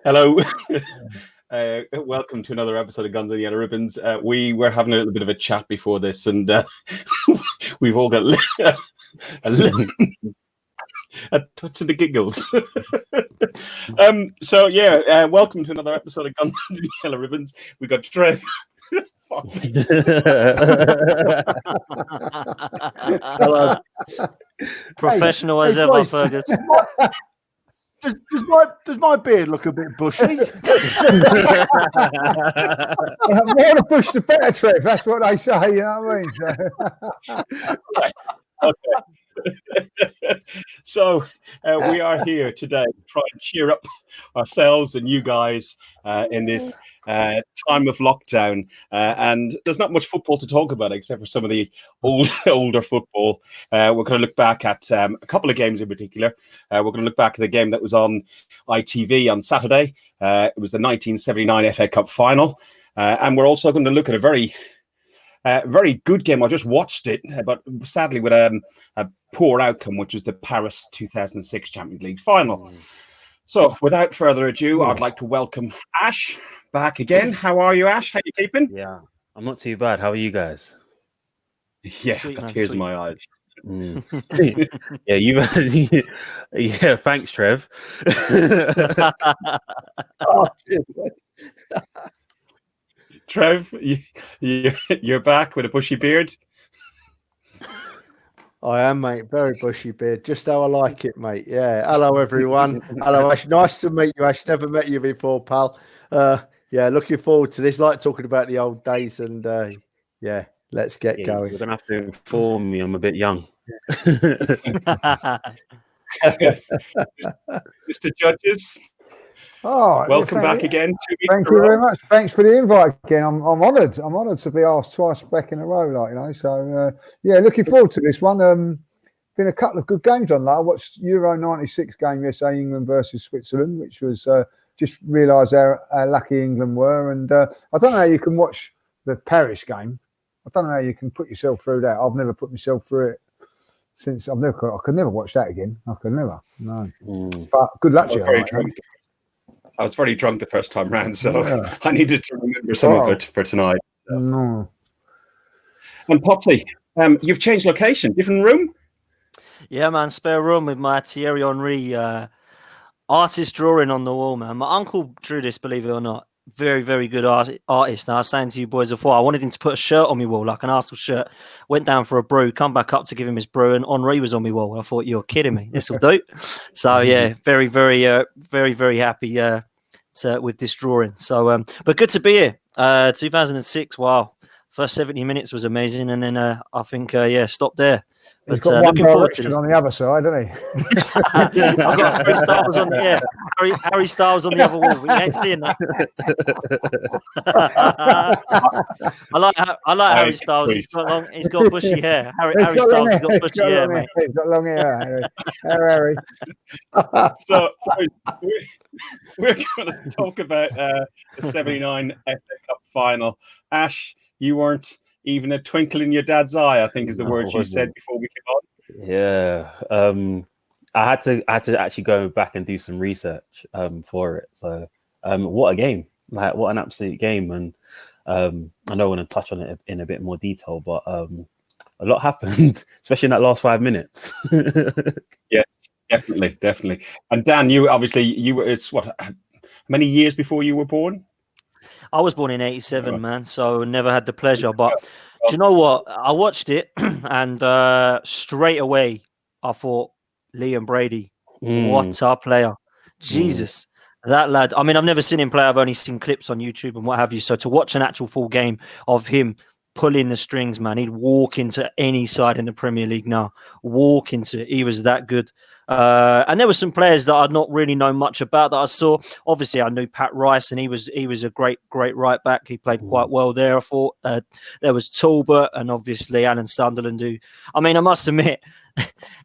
Hello. Welcome to another episode of Guns and Yellow Ribbons. We were having a little bit of a chat before this, and we've all got a touch of the giggles. Welcome to another episode of Guns and Yellow Ribbons. We got Trev. Hello. Professional as ever, Fergus. Does my beard look a bit bushy? More the bush, the better, Trev. That's what they say, you know what I mean? Okay. So we are here today to try and cheer up ourselves and you guys in this time of lockdown. And there's not much football to talk about except for some of the older football. We're going to look back at a couple of games in particular. We're going to look back at the game that was on ITV on Saturday. It was the 1979 FA Cup final. And we're also going to look at a very good game. I just watched it, but sadly with a poor outcome, which was the Paris 2006 Champions League final. So without further ado, I'd like to welcome Ash back again. How are you, Ash? How you keeping? Yeah, I'm not too bad. How are you guys? Yeah, sweet, got tears in my eyes. Yeah, thanks, Trev. Trev, you're back with a bushy beard. I am, mate. Very bushy beard. Just how I like it, mate. Yeah. Hello, everyone. Hello, Ash. Nice to meet you, Ash. Never met you before, pal. Yeah, looking forward to this. Like talking about the old days, and let's get going. You're gonna have to inform me. I'm a bit young. Mr. Judges. Oh, welcome back again. 2 weeks thank you very much. Thanks for the invite again. I'm honoured. I'm honoured to be asked twice back in a row, like, you know. So looking forward to this one. Been a couple of good games on that. I watched Euro '96 game yesterday, England versus Switzerland, which was just realised how lucky England were. And I don't know how you can watch the Paris game. I don't know how you can put yourself through that. I've never put myself through it since I could never watch that again. I could never. No. But good luck to you. I was very drunk the first time round, so I needed to remember some of it for tonight. No. And Potsy, you've changed location, different room? Yeah, man, spare room with my Thierry Henry artist drawing on the wall, man. My uncle drew this, believe it or not. Very, very good artist. And I was saying to you boys before, I wanted him to put a shirt on my wall, like an Arsenal shirt. Went down for a brew, come back up to give him his brew, and Henri was on my wall. I thought, you're kidding me. This will do. So, yeah, very, very, very, very happy with this drawing. So, but good to be here. 2006, wow. First 70 minutes was amazing. And then I think, stop there. But looking forward to this. On the other side, hasn't he? I've got Harry Styles on the Harry Styles on the other wall. We ain't seeing that. I like Harry Styles. He's got bushy hair. Harry Styles has got bushy hair, mate. He's got long hair. Harry. So we're going to talk about the '79 FA Cup final. Ash, you weren't even a twinkle in your dad's eye, I think is the words you said before we came on. Yeah. I had to actually go back and do some research for it. So what a game. Like, what an absolute game. And I know I want to touch on it in a bit more detail, but a lot happened, especially in that last 5 minutes. Yes, definitely. And Dan, it's what, many years before you were born? I was born in 87, man, so never had the pleasure. But do you know what? I watched it and straight away I thought, Liam Brady, what a player. Jesus, that lad. I mean, I've never seen him play. I've only seen clips on YouTube and what have you. So to watch an actual full game of him pulling the strings, man, he'd walk into any side in the Premier League now. Walk into it. He was that good. And there were some players that I'd not really known much about that I saw. Obviously, I knew Pat Rice, and he was a great right back. He played quite well there. I thought there was Talbot and obviously Alan Sunderland. I must admit,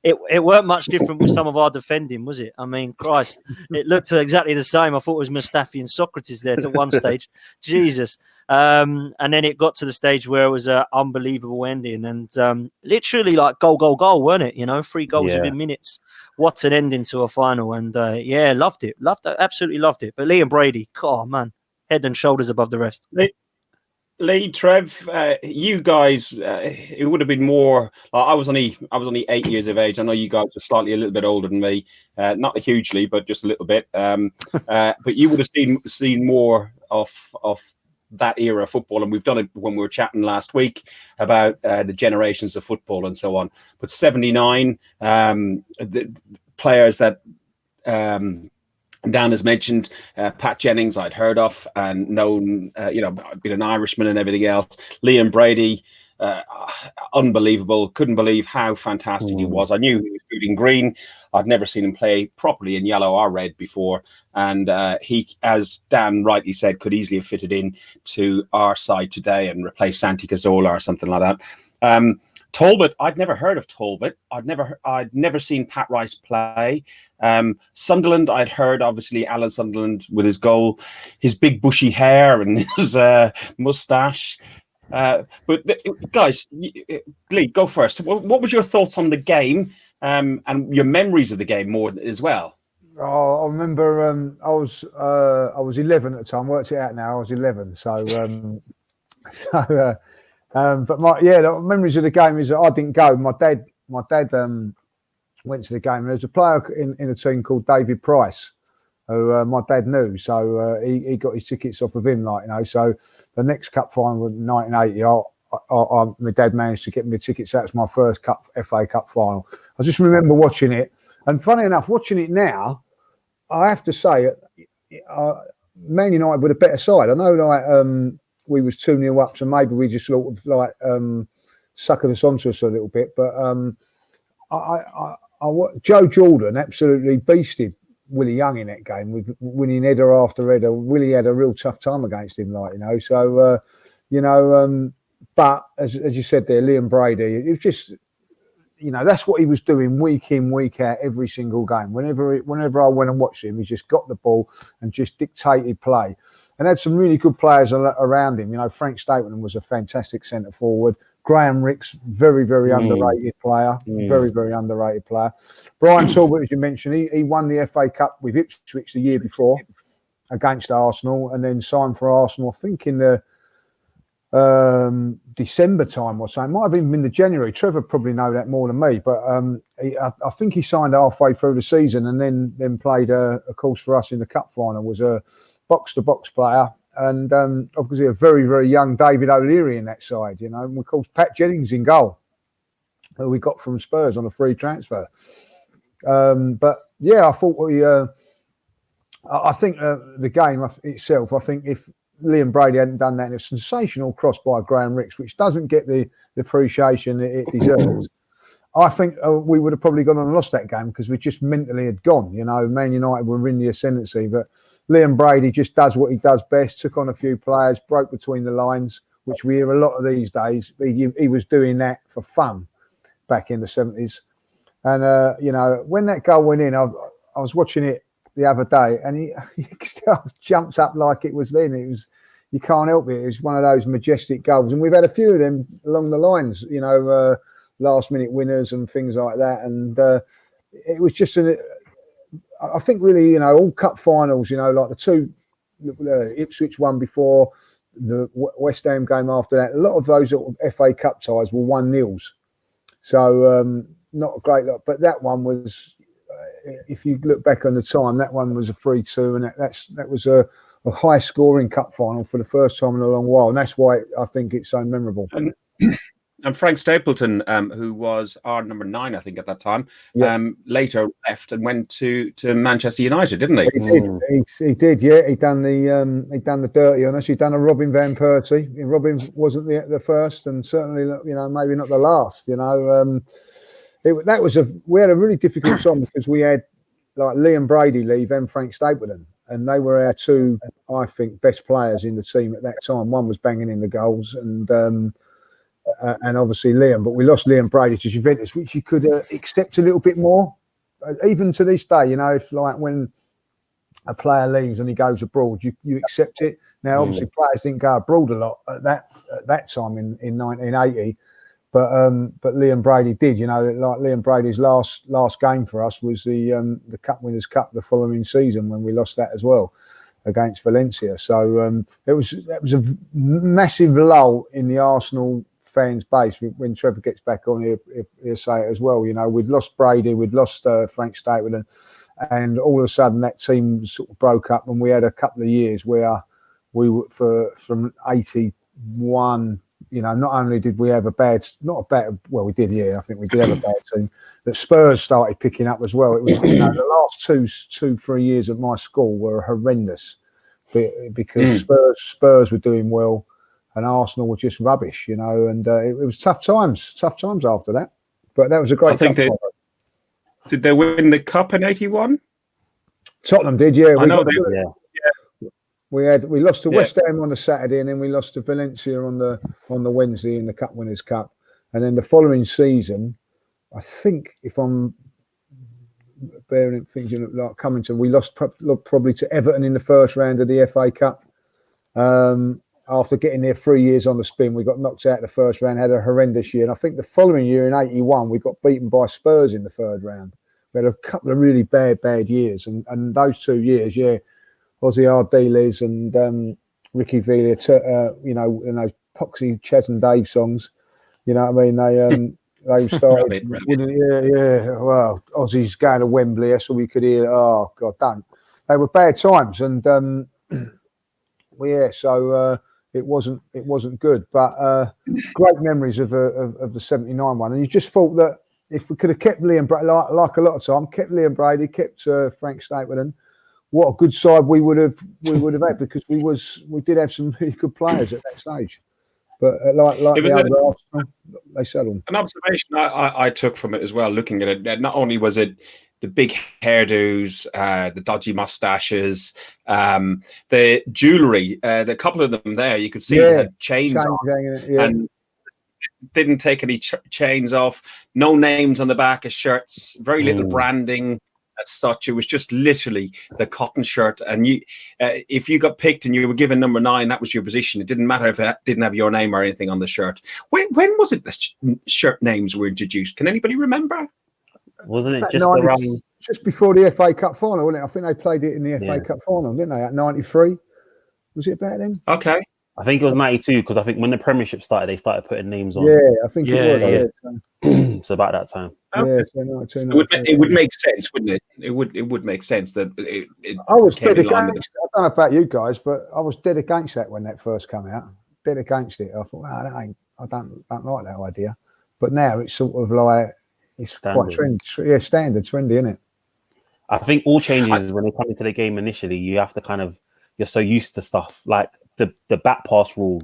it weren't much different with some of our defending, was it? I mean, Christ, it looked exactly the same. I thought it was Mustafi and Socrates there to one stage. Jesus. And then it got to the stage where it was an unbelievable ending, and literally like goal, weren't it? 3 goals within minutes. What an ending to a final. And loved it. Absolutely loved it. But Liam Brady, oh man, head and shoulders above the rest. Lee, Trev, you guys, it would have been more. I was only 8 years of age. I know you guys were slightly a little bit older than me, not hugely, but just a little bit. But you would have seen more of that era of football, and we've done it when we were chatting last week about the generations of football and so on. But 79, the players that Dan has mentioned, Pat Jennings I'd heard of and known, being an Irishman and everything else. Liam Brady, unbelievable. Couldn't believe how fantastic he was. I knew he was good in green. I'd never seen him play properly in yellow or red before. And he, as Dan rightly said, could easily have fitted in to our side today and replace Santi Cazorla or something like that. Talbot, I'd never heard of Talbot. I'd never seen Pat Rice play. Sunderland, I'd heard, obviously, Alan Sunderland with his goal, his big bushy hair and his moustache. But guys, Lee, go first. What was your thoughts on the game and your memories of the game more as well? Oh, I remember I was 11 at the time. Worked it out now. I was 11, but the memories of the game is that I didn't go. My dad went to the game. There's a player in a team called David Price, who my dad knew. So he got his tickets off of him, So the next cup final was 1980. My dad managed to get me tickets. That was my first FA Cup final. I just remember watching it. And funny enough, watching it now, I have to say, Man United were a better side. I know, we was 2-0 up, so maybe we just sort of suckered us onto us a little bit. But Joe Jordan absolutely beasted Willie Young in that game with winning header after header. Willie had a real tough time against him, So, but as you said there, Liam Brady, it was just, that's what he was doing week in, week out, every single game. Whenever I went and watched him, he just got the ball and just dictated play. And had some really good players around him. Frank Stapleton was a fantastic centre forward. Graham Ricks, very, very underrated player. Very, very underrated player. Brian Talbot, as you mentioned, he won the FA Cup with Ipswich the year before against Arsenal, and then signed for Arsenal, I think in the December time or so. It might have even been the January. Trevor probably know that more than me, but I think he signed halfway through the season and then played, of course, for us in the cup final. Was a box-to-box player, and obviously a very, very young David O'Leary in that side, and of course Pat Jennings in goal, who we got from Spurs on a free transfer. But yeah, I thought I think the game itself, I think if Liam Brady hadn't done that, and a sensational cross by Graham Ricks, which doesn't get the appreciation it deserves, I think we would have probably gone on and lost that game because we just mentally had gone. Man United were in the ascendancy, but Liam Brady just does what he does best, took on a few players, broke between the lines, which we hear a lot of these days. He was doing that for fun back in the 70s. And, when that goal went in, I was watching it the other day, and he still jumps up like it was then. You can't help it. It's one of those majestic goals. And we've had a few of them along the lines, last-minute winners and things like that. And it was just I think really, all cup finals, like the two Ipswich one before, the West Ham game after that, a lot of those sort of FA Cup ties were 1-0s. So not a great lot, but that one was, if you look back on the time, that one was a 3-2, and that was a high-scoring cup final for the first time in a long while, and that's why I think it's so memorable. And Frank Stapleton, who was our number 9, I think, at that time, later left and went to Manchester United, didn't he? He did, yeah. He done the dirty on us. He done a Robin van Persie. Robin wasn't the first, and certainly, maybe not the last. We had a really difficult time because we had like Liam Brady leave and Frank Stapleton, and they were our two, I think, best players in the team at that time. One was banging in the goals, and and obviously Liam, but we lost Liam Brady to Juventus, which you could accept a little bit more. Even to this day, if like when a player leaves and he goes abroad, you accept it. Now, obviously, players didn't go abroad a lot at that time in 1980, but Liam Brady did. Like Liam Brady's last game for us was the Cup Winners' Cup the following season when we lost that as well against Valencia. So that was a massive lull in the Arsenal fans' base. When Trevor gets back on, he'll say it as well. We'd lost Brady, we'd lost Frank Stapleton, and all of a sudden that team sort of broke up, and we had a couple of years where we were from 81. Not only did we have we did, yeah, I think we did have a bad team. The Spurs started picking up as well. It was the last 2-3 years of my school were horrendous because Spurs were doing well and Arsenal were just rubbish, and it was tough times after that. But that was a great. I think did they win the cup in 81? Tottenham did, yeah. I know We lost to West Ham on the Saturday, and then we lost to Valencia on the Wednesday in the Cup Winners' Cup. And then the following season, I think, if I'm bearing things like coming to, we lost probably to Everton in the first round of the FA Cup. After getting there 3 years on the spin, we got knocked out the first round, had a horrendous year. And I think the following year in 81, we got beaten by Spurs in the third round. We had a couple of really bad years. And those 2 years, yeah, Ozzy Ardiles and Ricky Villa, and those Poxy, Chaz and Dave songs, you know what I mean? They started, well, Ozzy's going to Wembley, that's all we could hear. Oh, God, don't. They were bad times. And, so it wasn't good. But great memories of the 79 one. And you just thought that if we could have kept Liam Brady, like a lot of time, kept Liam Brady, kept Frank Stapleton, what a good side we would have had, because we did have some really good players at that stage. But like Arsenal, they settled. An observation I took from it as well, looking at it, not only was it the big hairdos, the dodgy mustaches, the jewellery, the couple of them there, you could see they had chains on, and didn't take any chains off, no names on the back of shirts, very little branding as such. It was just literally the cotton shirt, and you if you got picked and you were given number 9, that was your position. It didn't matter if it didn't have your name or anything on the shirt. When was it the shirt names were introduced? Can anybody remember? Wasn't it just around just before the FA Cup final, wasn't it? I think they played it in the FA Cup final, didn't they? At 93. Was it about then? Okay. I think it was 92, because I think when the Premiership started, they started putting names on. Yeah, I think it was. Yeah. So about that time. Okay. It would make sense, wouldn't it? It would make sense that it I was dead against it. I don't know about you guys, but I was dead against that when that first came out. Dead against it. I thought, I don't like that idea. But now it's sort of like it's standard. Quite trendy. Yeah, standard, trendy, isn't it? I think all changes when they come into the game initially, you have to you're so used to stuff like the back pass rule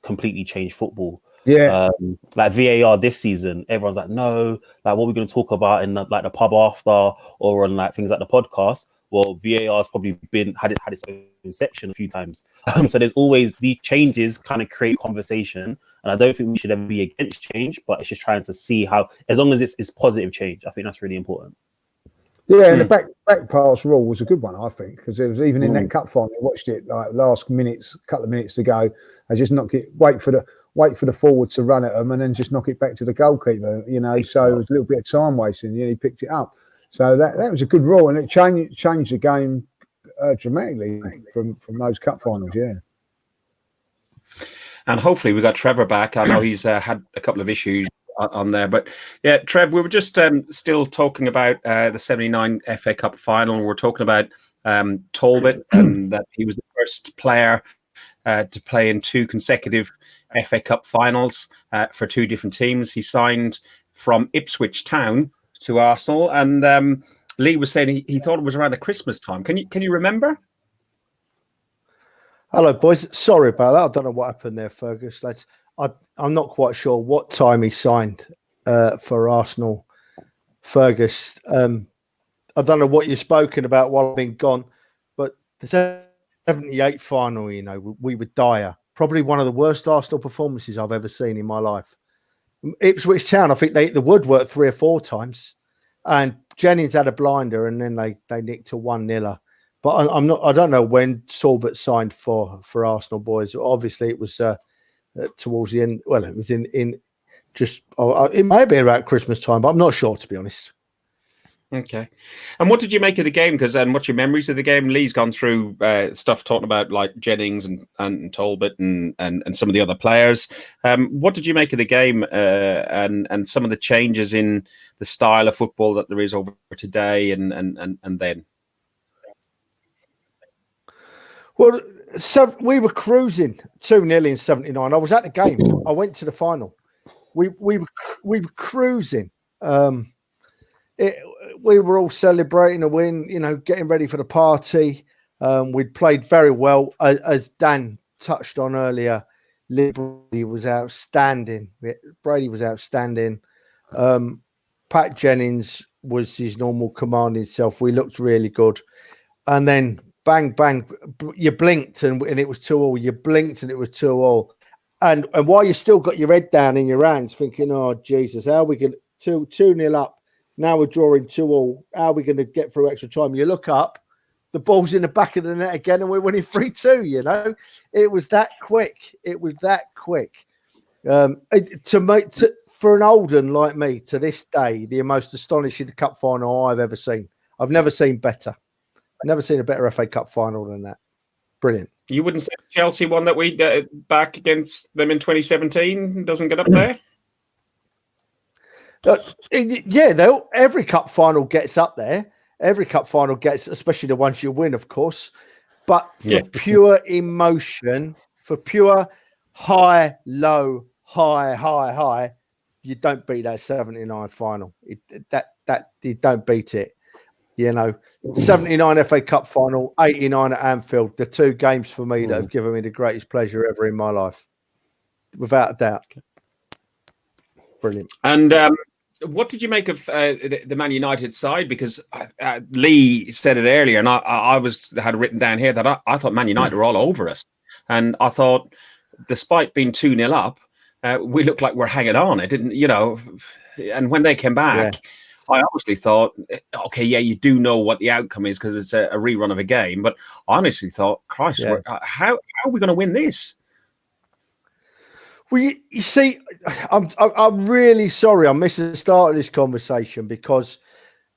completely changed football. Yeah, like VAR this season, everyone's like, no, like what we're going to talk about in the pub after or on like things like the podcast. Well, VAR has probably had its own section a few times. So there's always these changes kind of create conversation, and I don't think we should ever be against change, but it's just trying to see how, as long as it's positive change, I think that's really important. Yeah, and the back pass rule was a good one, I think, because it was even in that cup final. I watched it like last minutes, couple of minutes to go. I just wait for the forward to run at them, and then just knock it back to the goalkeeper. So it was a little bit of time wasting. He picked it up. So that was a good rule, and it changed the game dramatically from those cup finals. Yeah. And hopefully we got Trevor back. I know he's had a couple of issues on there, but yeah, Trev, we were just still talking about the 79 FA Cup final. We're talking about Talbot, and that he was the first player to play in 2 consecutive FA Cup finals for 2 different teams. He signed from Ipswich Town to Arsenal, and Lee was saying he thought it was around the Christmas time. Can you remember? Hello, boys. Sorry about that. I don't know what happened there, Fergus. I'm not quite sure what time he signed for Arsenal, Fergus. I don't know what you've spoken about while I've been gone, but the 78 final, we were dire. Probably one of the worst Arsenal performances I've ever seen in my life. Ipswich Town, I think they hit the woodwork 3 or 4 times, and Jennings had a blinder, and then they nicked a 1-0. But I don't know when Talbot signed for Arsenal boys. Obviously, it was towards the end. Well, it was in just. It may have been about Christmas time, but I'm not sure, to be honest. Okay. And what did you make of the game? And what's your memories of the game? Lee's gone through stuff talking about like Jennings and Talbot and some of the other players. What did you make of the game and some of the changes in the style of football that there is over today and then? Well, so we were cruising 2-0 in 79. I was at the game. I went to the final. We were cruising. We were all celebrating a win, getting ready for the party. We'd played very well. As Dan touched on earlier, Brady was outstanding. Pat Jennings was his normal commanding self. We looked really good. And then bang, bang, you blinked and it was 2-2. You blinked and it was 2-2. And while you still got your head down in your hands thinking, oh, Jesus, how are we going to 2-0 up? Now we're drawing 2-2. How are we going to get through extra time? You look up, the ball's in the back of the net again, and we're winning 3-2. It was that quick. For an old un like me, to this day, the most astonishing cup final I've ever seen. I've never seen better. I've never seen a better FA Cup final than that. Brilliant. You wouldn't say Chelsea one that we back against them in 2017 doesn't get up there? Yeah, every cup final gets up there. Every cup final gets, especially the ones you win, of course. But for pure emotion, for pure high, low, high, you don't beat that 79 final. You don't beat it. 79 FA Cup final, 89 at Anfield. The 2 games for me that have given me the greatest pleasure ever in my life, without a doubt. Brilliant. And what did you make of the Man United side? Because Lee said it earlier, and I had written down here that I thought Man United were all over us, and I thought, despite being 2-0 up, we looked like we're hanging on. It didn't, And when they came back, I honestly thought, okay, yeah, you do know what the outcome is because it's a rerun of a game, but I honestly thought, Christ, how are we going to win this? Well, you see, I'm really sorry I missed the start of this conversation because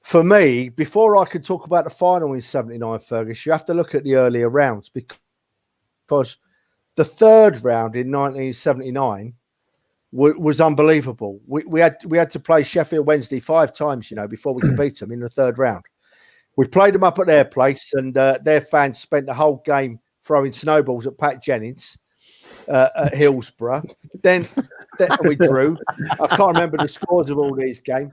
for me, before I could talk about the final in 79, Fergus, you have to look at the earlier rounds because the third round in 1979 was unbelievable. We had to play Sheffield Wednesday 5 times, before we could beat them in the third round. We played them up at their place, and their fans spent the whole game throwing snowballs at Pat Jennings at Hillsborough. Then we drew. I can't remember the scores of all these games.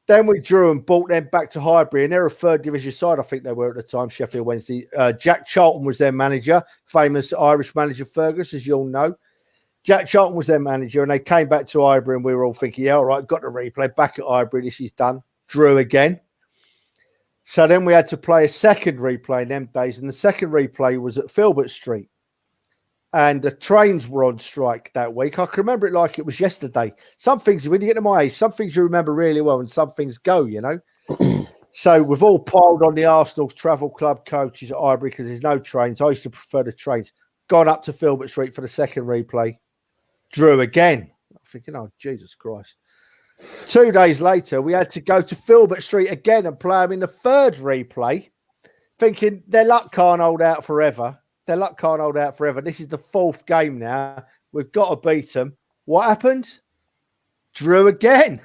Then we drew and brought them back to Highbury, and they're a 3rd division side, I think they were at the time, Sheffield Wednesday. Jack Charlton was their manager, famous Irish manager Fergus, as you all know. Jack Charlton was their manager, and they came back to Highbury, and we were all thinking, yeah, all right, got the replay, back at Highbury, this is done. Drew again. So then we had to play a second replay in them days, and the second replay was at Filbert Street. And the trains were on strike that week. I can remember it like it was yesterday. Some things, when you get to my age, some things you remember really well and some things go, So we've all piled on the Arsenal Travel Club coaches at Highbury because there's no trains. I used to prefer the trains. Gone up to Filbert Street for the second replay. Drew again. I'm thinking, oh, Jesus Christ. 2 days later, we had to go to Filbert Street again and play them in the third replay, thinking their luck can't hold out forever. This is the 4th game now. We've got to beat them. What happened? Drew again.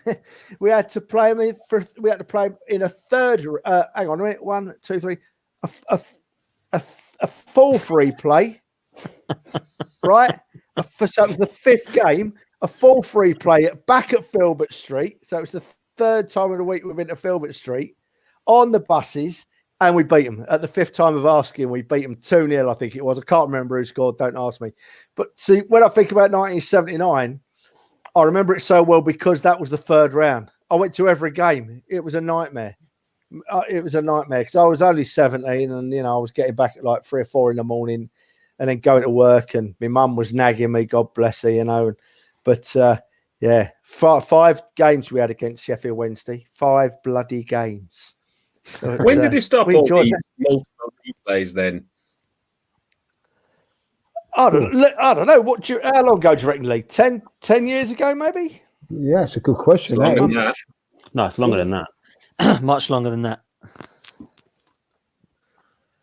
We had to play them in a third. Hang on a minute. 1, 2, 3. A 4th replay. Right? So it was the 5th game. A 4th replay back at Filbert Street. So it's the 3rd time of the week we've been to Filbert Street on the buses. And we beat them. At the 5th time of asking, we beat them 2-0, I think it was. I can't remember who scored, don't ask me. But see, when I think about 1979, I remember it so well because that was the 3rd round. I went to every game. It was a nightmare. Because I was only 17 and, I was getting back at like 3 or 4 in the morning and then going to work and my mum was nagging me, God bless her, But Yeah, five games we had against Sheffield Wednesday. 5 bloody games. But, When did they stop we all enjoyed these that. multiple replays then? I don't know. How long ago do you reckon, Lee? 10 years ago, maybe? Yeah, it's a good question. Longer that than is. that. No, it's longer than that. Much longer than that.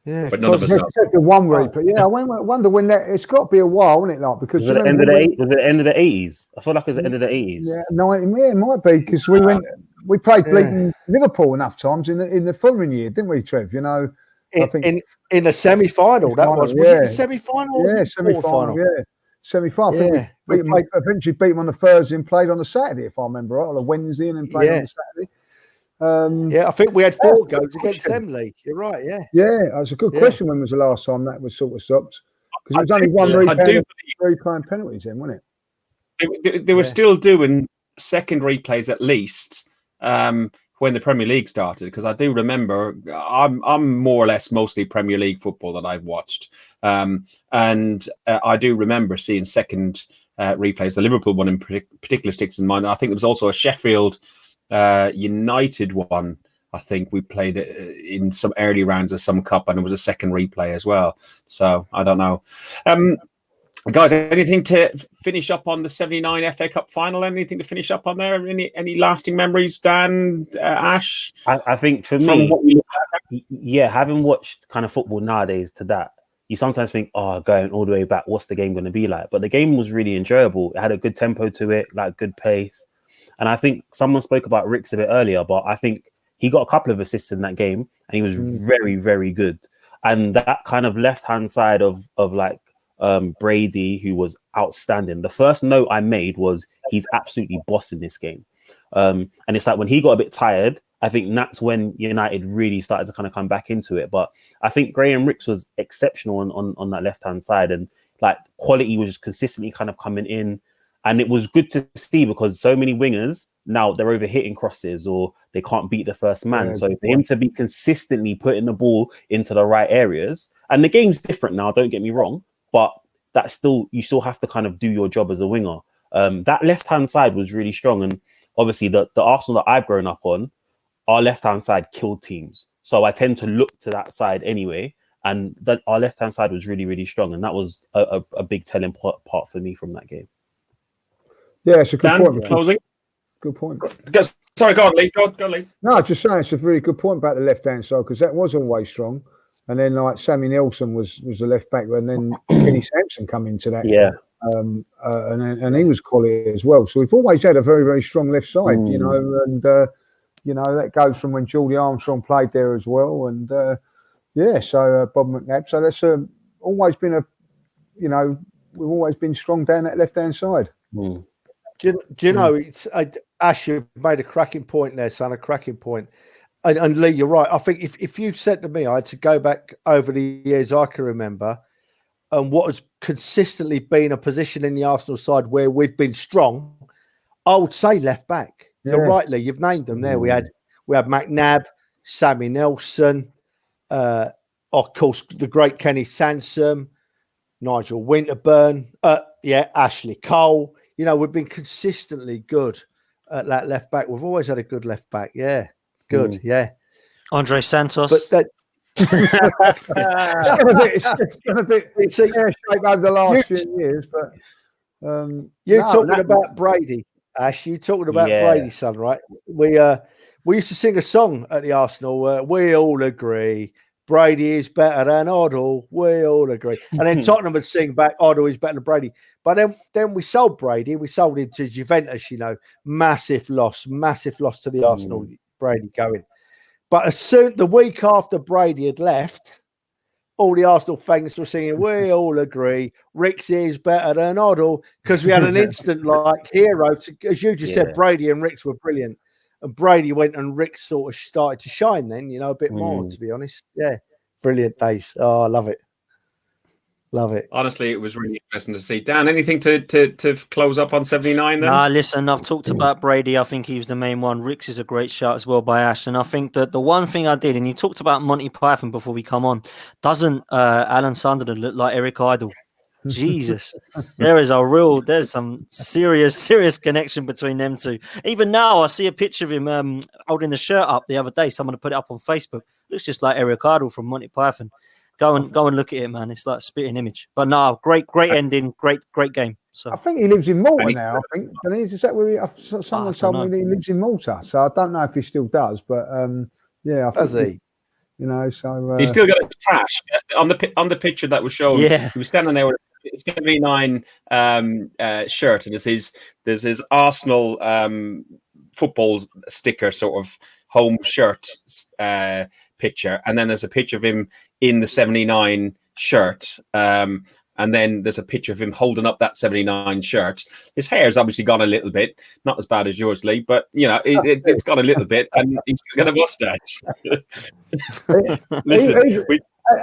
Yeah, But none of us Yeah, know. except the one reaper. Yeah, I wonder when that. It's got to be a while, isn't it? Like because Was it the end of the was it the end of the 80s? I feel like it was the end of the 80s. Yeah, no, it might be because we played beating Liverpool enough times in the following year, didn't we, Trev? You know, I think in the semi-final, that was it yeah. the semi-final? Or Yeah, the semi-final. quarterfinal? Yeah, semi-final. I think Yeah, we eventually beat them on the Thursday and played on the Saturday, if I remember right, or the Wednesday and then played on the Saturday. Yeah, I think we had 4 goals against them, Lee. You're right. Yeah, Yeah, that's a good question. When was the last time that was sort of stopped? Because it was only one I do replaying penalties, then, wasn't it? they were still doing second replays at least when the Premier League started, because I do remember I'm more or less mostly Premier League football that I've watched, and I do remember seeing second replays. The Liverpool one in particular sticks in mind. I think there was also a Sheffield United one. I think we played it in some early rounds of some cup, and it was a second replay as well. So I don't know. Guys, anything to finish up on the 79 FA Cup final? Anything to finish up on there? Any lasting memories, Dan, Ash? I think for me, yeah, having watched kind of football nowadays to that, you sometimes think, oh, going all the way back, what's the game going to be like? But the game was really enjoyable. It had a good tempo to it, like good pace. And I think someone spoke about Ricks a bit earlier, but I think he got a couple of assists in that game and he was very, very good. And that kind of left-hand side of like Brady, who was outstanding. The first note I made was he's absolutely bossing this game. And it's like when he got a bit tired, I think that's when United really started to kind of come back into it. But I think Graham Ricks was exceptional on that left-hand side, and like quality was just consistently kind of coming in. And it was good to see because so many wingers now they're over hitting crosses or they can't beat the first man. Yeah, so for him to be consistently putting the ball into the right areas, and the game's different now, don't get me wrong, but that's still, you still have to kind of do your job as a winger. That left-hand side was really strong. And obviously the Arsenal that I've grown up on, our left-hand side killed teams. So I tend to look to that side anyway. And that our left-hand side was really, really strong. And that was a big telling part for me from that game. Yeah, it's a good Dan, point. closing. Good point. Sorry, go on, Lee. Go Lee. No, just saying it's a very good point about the left-hand side because that was always strong. And then like Sammy Nelson was the left back, and then Kenny Sampson come into that. Yeah. And he was quality as well. So we've always had a very, very strong left side, you know, and that goes from when Geordie Armstrong played there as well. And so Bob McNabb. So that's always been we've always been strong down that left-hand side. Do you know, it's Ash, you made a cracking point there, son, a cracking point. And Lee, you're right. I think if you said to me, I had to go back over the years I can remember, and what has consistently been a position in the Arsenal side where we've been strong, I would say left back. Yeah. You're right, Lee. You've named them there. We had McNabb, Sammy Nelson, of course, the great Kenny Sansom, Nigel Winterburn, Ashley Cole. You know, we've been consistently good at that left back. We've always had a good left back. Yeah. Good, yeah. Andre Santos. But it's been a bit pear-shaped over the last few years. But talking about Brady, Ash. You talking about Brady, son, right? We used to sing a song at the Arsenal. We all agree Brady is better than Oddle. We all agree. And then Tottenham would sing back, Oddle is better than Brady. But then we sold Brady. We sold him to Juventus, massive loss to the Arsenal, Brady going. But as soon, the week after Brady had left, all the Arsenal fans were singing, we all agree Ricks is better than Oddle, because we had an instant like hero. As you just said, Brady and Ricks were brilliant. And Brady went and Ricks sort of started to shine then, a bit more, to be honest. Yeah, brilliant days. Oh, I love it. Love it. Honestly, it was really interesting to see. Dan, anything to close up on 79 then? Nah, listen, I've talked about Brady. I think he was the main one. Ricks is a great shout as well by Ash. And I think that the one thing I did, and you talked about Monty Python before we come on, doesn't Alan Sunderland look like Eric Idle? Jesus, there's some serious connection between them two. Even now, I see a picture of him holding the shirt up the other day. Someone put it up on Facebook. Looks just like Eric Idle from Monty Python. Go and look at it, man. It's like a spitting image. But no, great ending, great game. So I think he lives in Malta now. I think is that where someone told me he lives in Malta. So I don't know if he still does, but yeah, I think Does he? You know, so he's still got his trash on the picture that was shown. Yeah, he was standing there with a 79 shirt, and there's his Arsenal football sticker, sort of home shirt picture, and then there's a picture of him in the 79 shirt. And then there's a picture of him holding up that 79 shirt. His hair's obviously gone a little bit, not as bad as yours, Lee, but you know it's got a little bit, and he's got a mustache. Listen,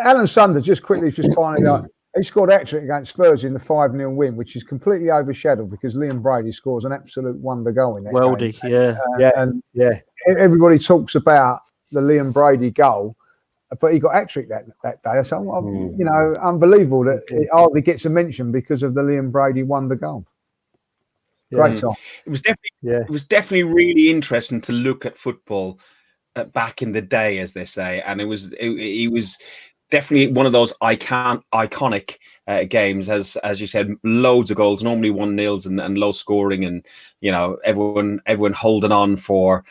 Alan Sunder just finding out he scored hat-trick against Spurs in the 5-0 win, which is completely overshadowed because Liam Brady scores an absolute wonder goal in that Weldy, game. And everybody talks about the Liam Brady goal. But he got hat-trick that day. So, you know, unbelievable that it hardly gets a mention because of the Liam Brady wonder goal. Great time. It was definitely really interesting to look at football back in the day, as they say, and he was definitely one of those iconic games, as you said, loads of goals, normally 1-0s and low scoring, and you know everyone holding on for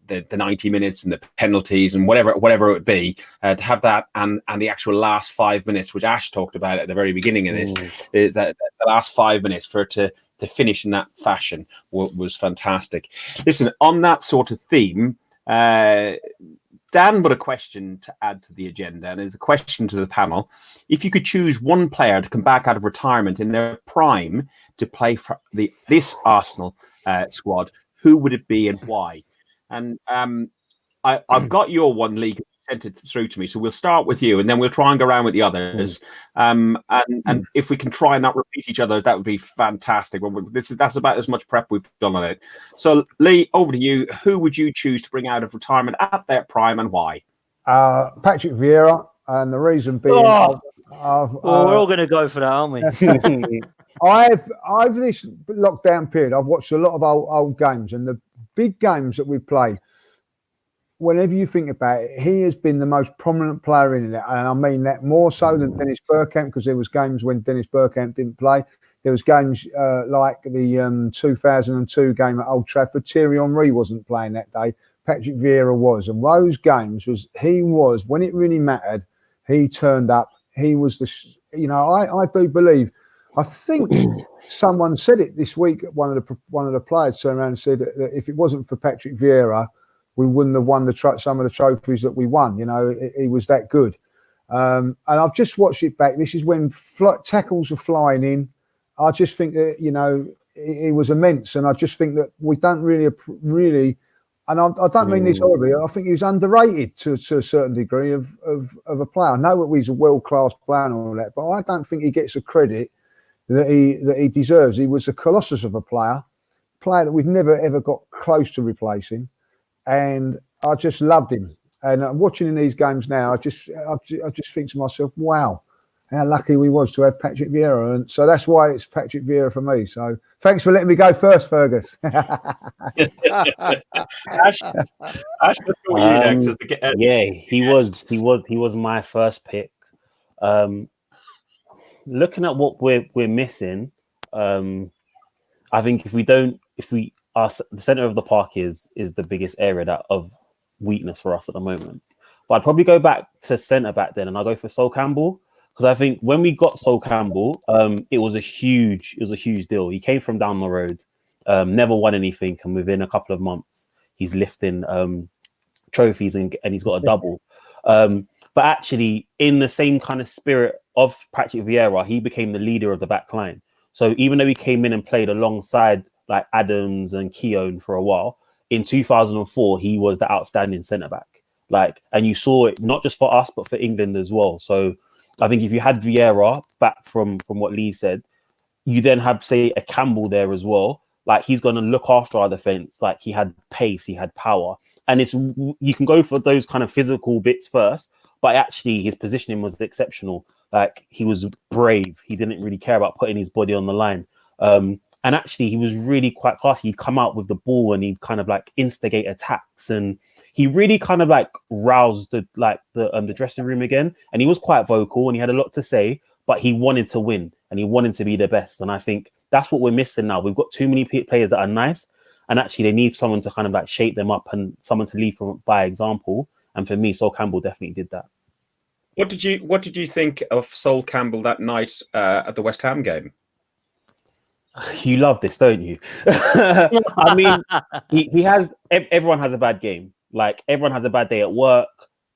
the 90 minutes and the penalties and whatever it would be, to have that and the actual last 5 minutes, which Ash talked about at the very beginning of this, is that the last 5 minutes for it to finish in that fashion was fantastic. Listen, on that sort of theme, Dan put a question to add to the agenda, and it's a question to the panel. If you could choose one player to come back out of retirement in their prime to play for this Arsenal squad, who would it be and why? And I've got your one, Lee. You sent it through to me, so we'll start with you, and then we'll try and go around with the others. And if we can try and not repeat each other, that would be fantastic. That's about as much prep we've done on it. So, Lee, over to you. Who would you choose to bring out of retirement at their prime, and why? Patrick Vieira, and the reason being, we're all going to go for that, aren't we? I've this lockdown period, I've watched a lot of old games, and the big games that we've played, whenever you think about it, he has been the most prominent player in it. And I mean that more so than Dennis Bergkamp, because there was games when Dennis Bergkamp didn't play. There was games like the 2002 game at Old Trafford. Thierry Henry wasn't playing that day. Patrick Vieira was. And those games he was, when it really mattered, he turned up. He was I do believe, I think someone said it this week. One of the players turned around and said that if it wasn't for Patrick Vieira, we wouldn't have won some of the trophies that we won. You know, he was that good. And I've just watched it back. This is when tackles are flying in. I just think that, you know, it was immense. And I just think that we don't really, and I don't mean this horribly, I think he was underrated to a certain degree of a player. I know that he's a world-class player and all that, but I don't think he gets the credit that he deserves. He was a colossus of a player that we've never ever got close to replacing, and I just loved him. And I'm watching in these games now. I just think to myself, wow, how lucky we was to have Patrick Vieira, and so that's why it's Patrick Vieira for me. So thanks for letting me go first, Fergus. Ash, let's go with you next. He was my first pick. Looking at what we're missing, I think the center of the park is the biggest area of weakness for us at the moment. But I'd probably go back to centre back then, and I'll go for Sol Campbell, because I think when we got Sol Campbell, it was a huge deal. He came from down the road, never won anything, and within a couple of months, he's lifting trophies and he's got a double. But actually, in the same kind of spirit of Patrick Vieira, he became the leader of the back line. So even though he came in and played alongside like Adams and Keown for a while, in 2004, he was the outstanding centre-back. And you saw it not just for us, but for England as well. So I think if you had Vieira, back from what Lee said, you then have, say, a Campbell there as well. Like, he's going to look after our defence. Like, he had pace, he had power. And you can go for those kind of physical bits first, but actually his positioning was exceptional. Like, he was brave. He didn't really care about putting his body on the line. And actually, he was really quite classy. He'd come out with the ball and he'd kind of like instigate attacks, and he really kind of like roused the dressing room again. And he was quite vocal and he had a lot to say, but he wanted to win and he wanted to be the best. And I think that's what we're missing now. We've got too many players that are nice, and actually they need someone to kind of like shape them up and someone to lead from by example. And for me, Sol Campbell definitely did that. What did you think of Sol Campbell that night at the West Ham game? You love this, don't you? I mean, he has. Everyone has a bad game. Like, everyone has a bad day at work.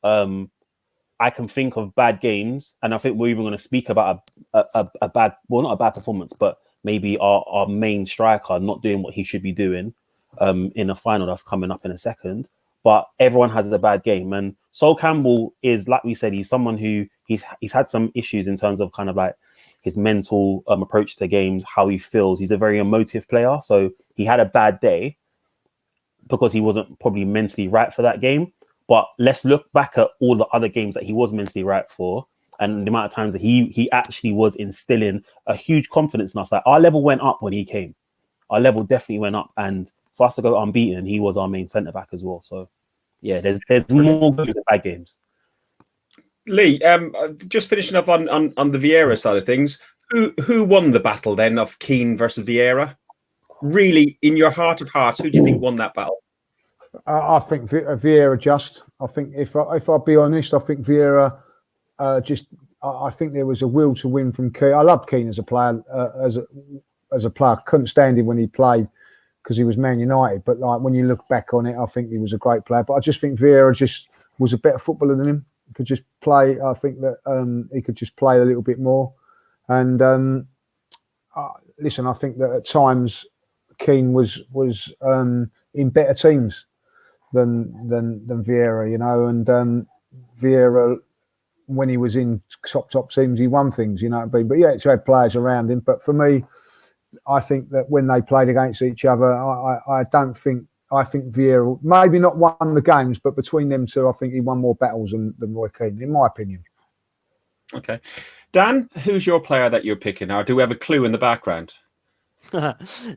I can think of bad games, and I think we're even going to speak about a bad, well, not a bad performance, but maybe our main striker not doing what he should be doing in a final that's coming up in a second. But everyone has a bad game, and Sol Campbell is, like we said, he's someone who he's had some issues in terms of kind of like his mental approach to games, how he feels. He's a very emotive player, so he had a bad day because he wasn't probably mentally right for that game. But let's look back at all the other games that he was mentally right for, and the amount of times that he actually was instilling a huge confidence in us. Like, our level went up when he came. Our level definitely went up, and for us to go unbeaten, he was our main centre back as well. So yeah, there's more good than bad games. Lee, just finishing up on the Vieira side of things, who won the battle then of Keane versus Vieira? Really, in your heart of hearts, who do you think won that battle? I think Vieira just. I think if I'll be honest, I think Vieira I think there was a will to win from Keane. I loved Keane as a player. As a player, couldn't stand him when he played because he was Man United. But like, when you look back on it, I think he was a great player. But I just think Vieira just was a better footballer than him. He could just play. I think that he could just play a little bit more. And listen, I think that at times Keane was in better teams than Vieira, you know. And Vieira, when he was in top teams, he won things, you know what I mean? But yeah, he had players around him. But for me, I think that when they played against each other, I think Vieira maybe not won the games, but between them two, I think he won more battles than Roy Keane, in my opinion. Okay. Dan, who's your player that you're picking? Or do we have a clue in the background?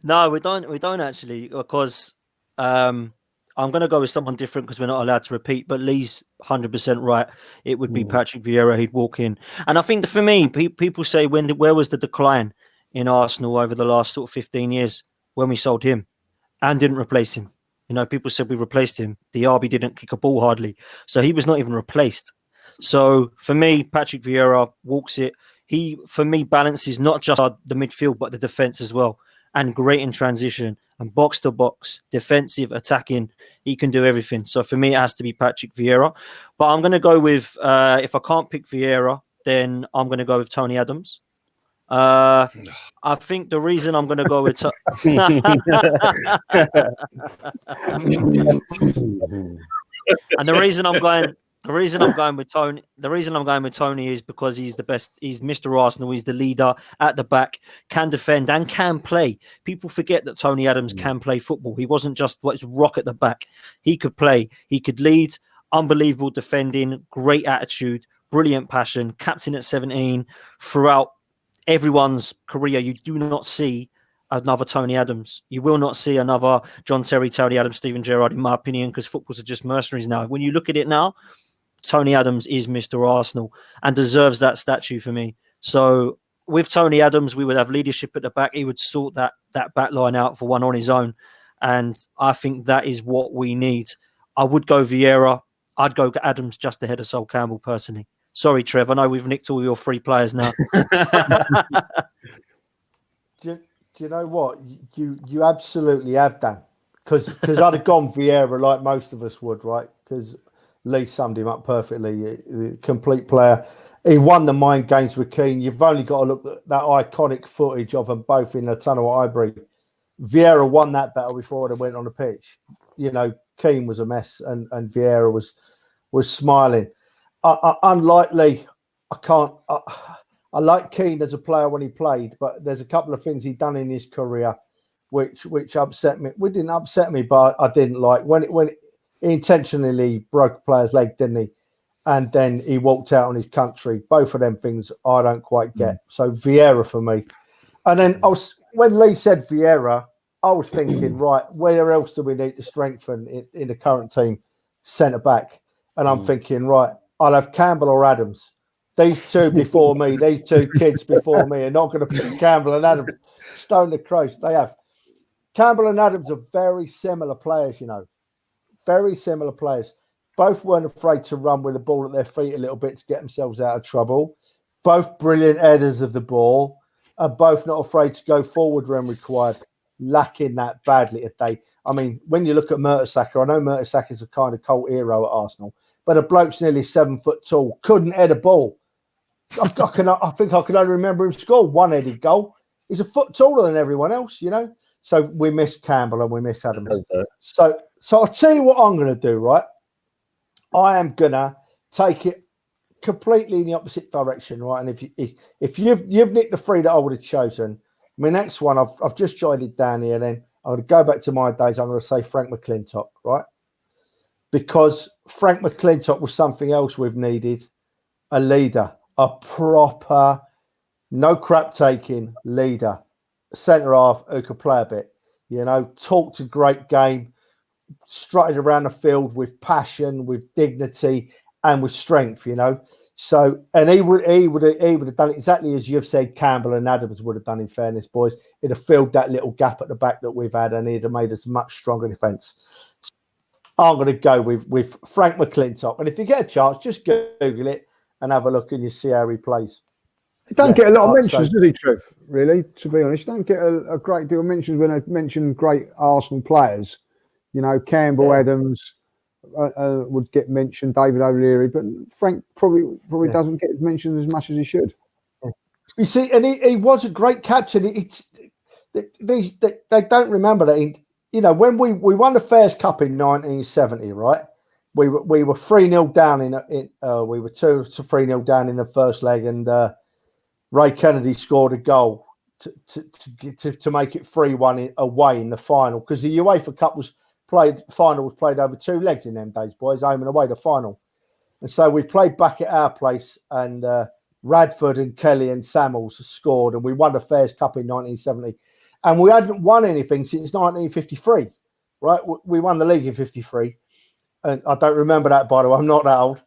No, we don't actually, because I'm going to go with someone different because we're not allowed to repeat. But Lee's 100% right. It would be Patrick Vieira. He'd walk in, and I think that for me, people say where was the decline in Arsenal over the last sort of 15 years when we sold him and didn't replace him. You know, people said we replaced him. Diaby didn't kick a ball hardly, so he was not even replaced. So for me, Patrick Vieira walks it. He, for me, balances not just the midfield but the defense as well, and great in transition and box to box, defensive, attacking. He can do everything. So for me, it has to be Patrick Vieira. But I'm going to go with if I can't pick Vieira, then I'm going to go with Tony Adams. I think the reason I'm going to go with and the reason I'm going with Tony is because he's the best. He's Mr. Arsenal. He's the leader at the back, can defend and can play. People forget that Tony Adams can play football. He wasn't just rock at the back. He could play. He could lead. Unbelievable defending. Great attitude. Brilliant passion. Captain at 17 throughout everyone's career. You do not see another Tony Adams. You will not see another John Terry, Tony Adams, Steven Gerrard, in my opinion, because footballs are just mercenaries now. When you look at it now, Tony Adams is Mr. Arsenal and deserves that statue for me. So with Tony Adams, we would have leadership at the back. He would sort that back line out for one on his own. And I think that is what we need. I would go Vieira. I'd go Adams just ahead of Sol Campbell personally. Sorry, Trev. I know we've nicked all your free players now. Do you know what? You absolutely have done. Because I'd have gone Vieira like most of us would, right? Because Lee summed him up perfectly. Complete player. He won the mind games with Keane. You've only got to look at that iconic footage of them both in the tunnel at Highbury. Vieira won that battle before they went on the pitch. You know, Keane was a mess and Vieira was smiling. Unlikely, I like Keane as a player when he played, but there's a couple of things he'd done in his career which upset me. It didn't upset me, but I didn't like when he intentionally broke a player's leg, didn't he? and then he walked out on his country. Both of them things I don't quite get. So Vieira for me. And then when Lee said Vieira, I was thinking, right, where else do we need to strengthen in the current team? Centre back. And I'm thinking, right, I'll have Campbell or Adams. These two before me, these two kids before me are not going to pick Campbell and Adams. Stone the Crows. They have. Campbell and Adams are very similar players, very similar players. Both weren't afraid to run with the ball at their feet a little bit to get themselves out of trouble. Both brilliant headers of the ball. Are both not afraid to go forward when required, lacking that badly today. I mean, when you look at Mertesacker, I know Mertesacker's a kind of cult hero at Arsenal, but a bloke's nearly 7 foot tall, couldn't head a ball. I think I can only remember him score one headed goal. He's a foot taller than everyone else, So we miss Campbell and we miss Adams. So I'll tell you what I'm going to do, right? I am going to take it completely in the opposite direction, right? And if you've nicked the three that I would have chosen, my next one I've just jotted down here. Then I'm going to go back to my days. I'm going to say Frank McClintock, right? Because Frank McClintock was something else we've needed: a leader, a proper, no crap taking leader, centre half who could play a bit. Talked a great game, strutted around the field with passion, with dignity, and with strength, So, and he would have done exactly as you've said. Campbell and Adams would have done. In fairness, boys, he'd have filled that little gap at the back that we've had, and he'd have made us a much stronger defence. I'm going to go with Frank McClintock, and if you get a chance, just Google it and have a look, and you see how he plays. He don't get a lot of mentions, does he, Trev? Really, to be honest, don't get a great deal of mentions when I mention great Arsenal players. Campbell, Adams. Would get mentioned, David O'Leary, but Frank probably doesn't get mentioned as much as he should. You see, and he was a great captain. They don't remember that. When we won the Fairs Cup in 1970, right? We were 3-0 down we were 2-3-0 down in the first leg, and Ray Kennedy scored a goal to make it 3-1 away in the final, because the UEFA Cup was played over 2 legs in them days, boys, home and away, the final. And so we played back at our place, and Radford and Kelly and Samuels scored, and we won the Fairs Cup in 1970. And we hadn't won anything since 1953, right? We won the league in 53. And I don't remember that, by the way. I'm not that old.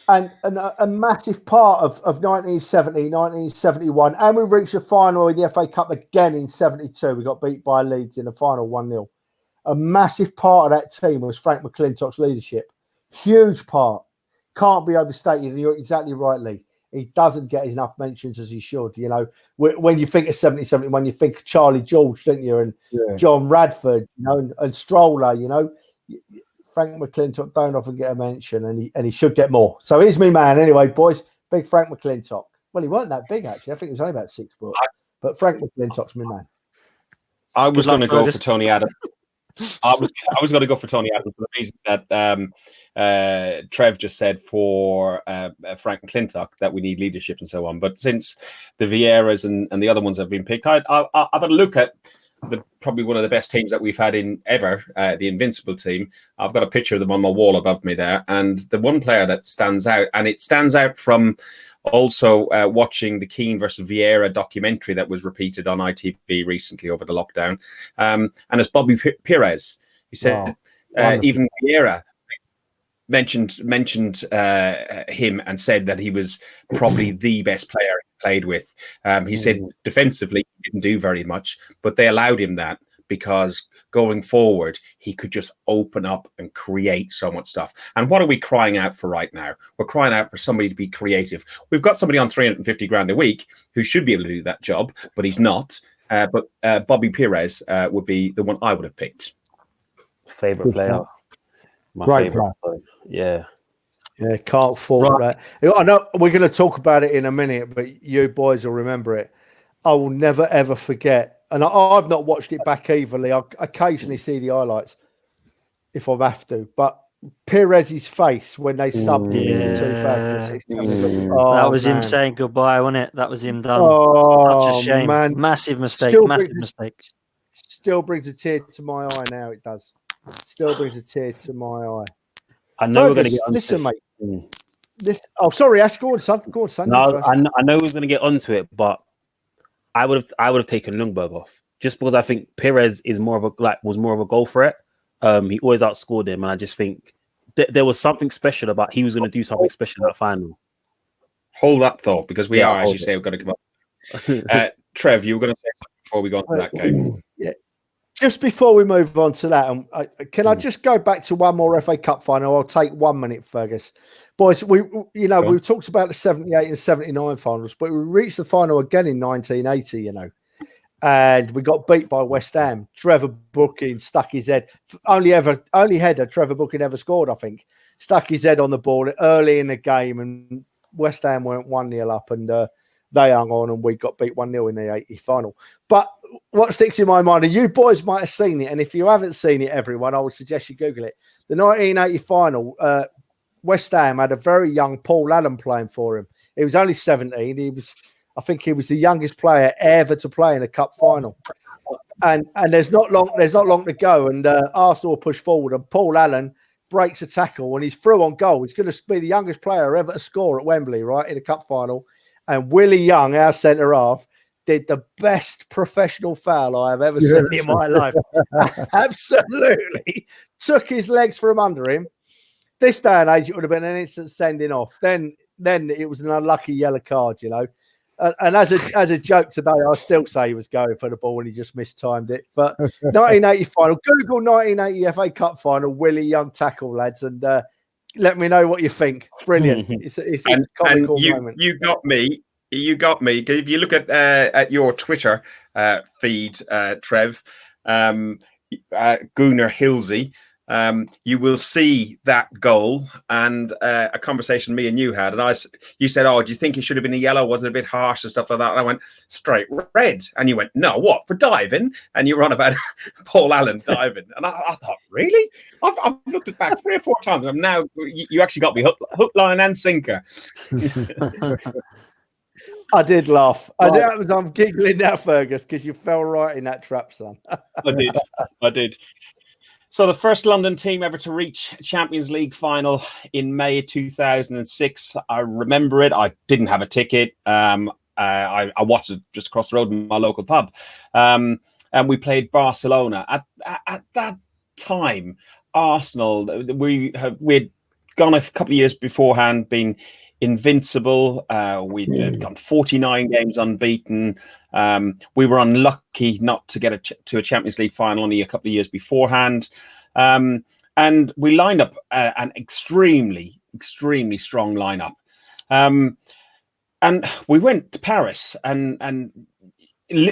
And a massive part of 1970, 1971, and we reached the final in the FA Cup again in 72. We got beat by Leeds in the final 1-0. A massive part of that team was Frank McClintock's leadership. Huge part. Can't be overstated, and you're exactly right, Lee. He doesn't get enough mentions as he should. When you think of 70, 71, you think of Charlie George, don't you? And John Radford, and Stroller, Frank McClintock don't often get a mention, and he should get more. So here's me man. Anyway, boys, big Frank McClintock. Well, he weren't that big, actually. I think he was only about 6 foot. But Frank McClintock's my man. I was going to go for Tony Adams. I was going to go for Tony Adams for the reason that Trev just said for Frank McClintock, that we need leadership and so on. But since the Vieiras and the other ones have been picked, I've had a look at probably one of the best teams that we've had in ever, the Invincible team. I've got a picture of them on my wall above me there, and the one player that stands out, and it stands out from also watching the Keane versus Vieira documentary that was repeated on ITV recently over the lockdown, and it's Bobby Pires. He said even Vieira mentioned him and said that he was probably the best player he played with. He said defensively he didn't do very much, but they allowed him that because going forward he could just open up and create so much stuff. And what are we crying out for right now? We're crying out for somebody to be creative. We've got somebody on 350 grand a week who should be able to do that job, but he's not. But Bobby Pires would be the one I would have picked. Favorite player. My favorite player. Yeah. Yeah, can't fault that. I know we're going to talk about it in a minute, but you boys will remember it. I will never, ever forget. And I've not watched it back evenly. I occasionally see the highlights if I have to. But Perez's face when they subbed him in 2016. That was him saying goodbye, wasn't it? That was him done. Such a shame. Man. Massive mistake. Massive mistake. Still brings a tear to my eye now. It does. Still brings a tear to my eye. I know we're going to Fergus, get onto listen, it. mate. Oh, sorry, Ash. Go on, son. Go on, son. No, you first. I know we're going to get onto it, but I would have taken Ljungberg off just because I think Perez is was more of a goal threat. He always outscored him, and I just think there was something special about he was going to do something special in that final. Hold that thought, because we are, as hold you say, we're going to come up. Trev, you were going to say something before we got to that game. Yeah. Just before we move on to that, I just go back to one more FA Cup final? I'll take 1 minute, Fergus. Boys, we've talked about the 78 and 79 finals, but we reached the final again in 1980, and we got beat by West Ham. Trevor Booking stuck his head. Only header Trevor Booking ever scored, I think. Stuck his head on the ball early in the game, and West Ham went 1-0 up, and they hung on, and we got beat 1-0 in the 80 final. But what sticks in my mind, and you boys might have seen it, and if you haven't seen it, everyone, I would suggest you Google it. The 1980 final, West Ham had a very young Paul Allen playing for him. He was only 17. I think he was the youngest player ever to play in a cup final. And there's not long to go, and Arsenal push forward, and Paul Allen breaks a tackle, and he's through on goal. He's going to be the youngest player ever to score at Wembley, right, in a cup final. And Willie Young, our centre half, did the best professional foul I have ever seen in my life. Absolutely. Took his legs from under him. This day and age, it would have been an instant sending off. Then it was an unlucky yellow card, And as a joke today, I still say he was going for the ball and he just mistimed it. But 1980 final, Google 1980 FA Cup final, Willie Young tackle, lads, and let me know what you think. Brilliant. It's a comical moment. You got me. If you look at your Twitter feed, Trev, Gunnar Hilsey, you will see that goal and a conversation me and you had. And you said, "Oh, do you think it should have been a yellow? Was it a bit harsh and stuff like that?" And I went, "Straight red." And you went, "No, what, for diving?" And you were on about Paul Allen diving. And I thought, really? I've looked it back 3 or 4 times. And now you actually got me hook, line, and sinker. I did laugh. I'm giggling now, Fergus, because you fell right in that trap, son. I did. So the first London team ever to reach Champions League final in May 2006. I remember it. I didn't have a ticket. I watched it just across the road in my local pub. And we played Barcelona. At that time, Arsenal, we'd gone a couple of years beforehand, been invincible. We'd gone 49 games unbeaten. We were unlucky not to get to a Champions League final only a couple of years beforehand. And we lined up an extremely, extremely strong lineup. And we went to Paris, and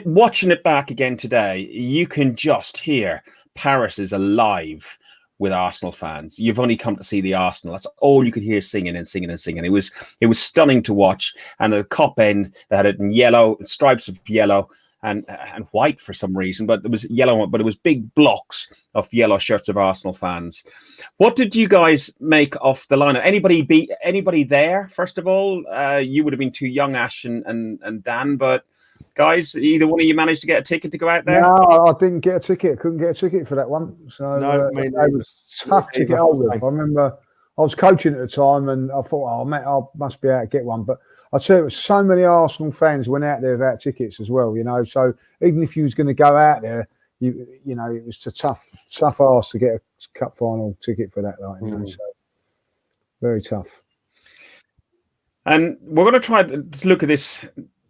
watching it back again today, you can just hear Paris is alive with Arsenal fans. You've only come to see the Arsenal. That's all you could hear, singing and singing and singing. It was stunning to watch. And the Kop end, they had it in yellow, stripes of yellow and white for some reason, but it was yellow, but it was big blocks of yellow shirts of Arsenal fans. What did you guys make of the lineup? Anybody there? First of all, you would have been too young, Ash and Dan, but guys, either one of you managed to get a ticket to go out there? No, I didn't get a ticket. Couldn't get a ticket for that one. So no, it was tough to get hold of. I remember I was coaching at the time, and I thought, "Oh, mate, I must be able to get one." But I tell you, so many Arsenal fans went out there without tickets as well. So even if you was going to go out there, you know, it was a tough ask to get a cup final ticket for that. So very tough. And we're going to try to look at this.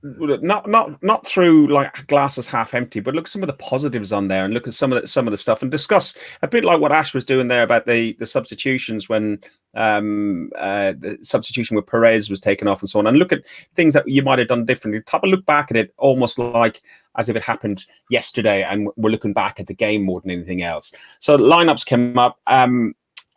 Not through like glasses half empty, but look at some of the positives on there and look at some of the stuff and discuss a bit like what Ash was doing there about the substitutions when the substitution with Perez was taken off and so on, and look at things that you might have done differently. Have a look back at it almost like as if it happened yesterday, and we're looking back at the game more than anything else. So lineups came up.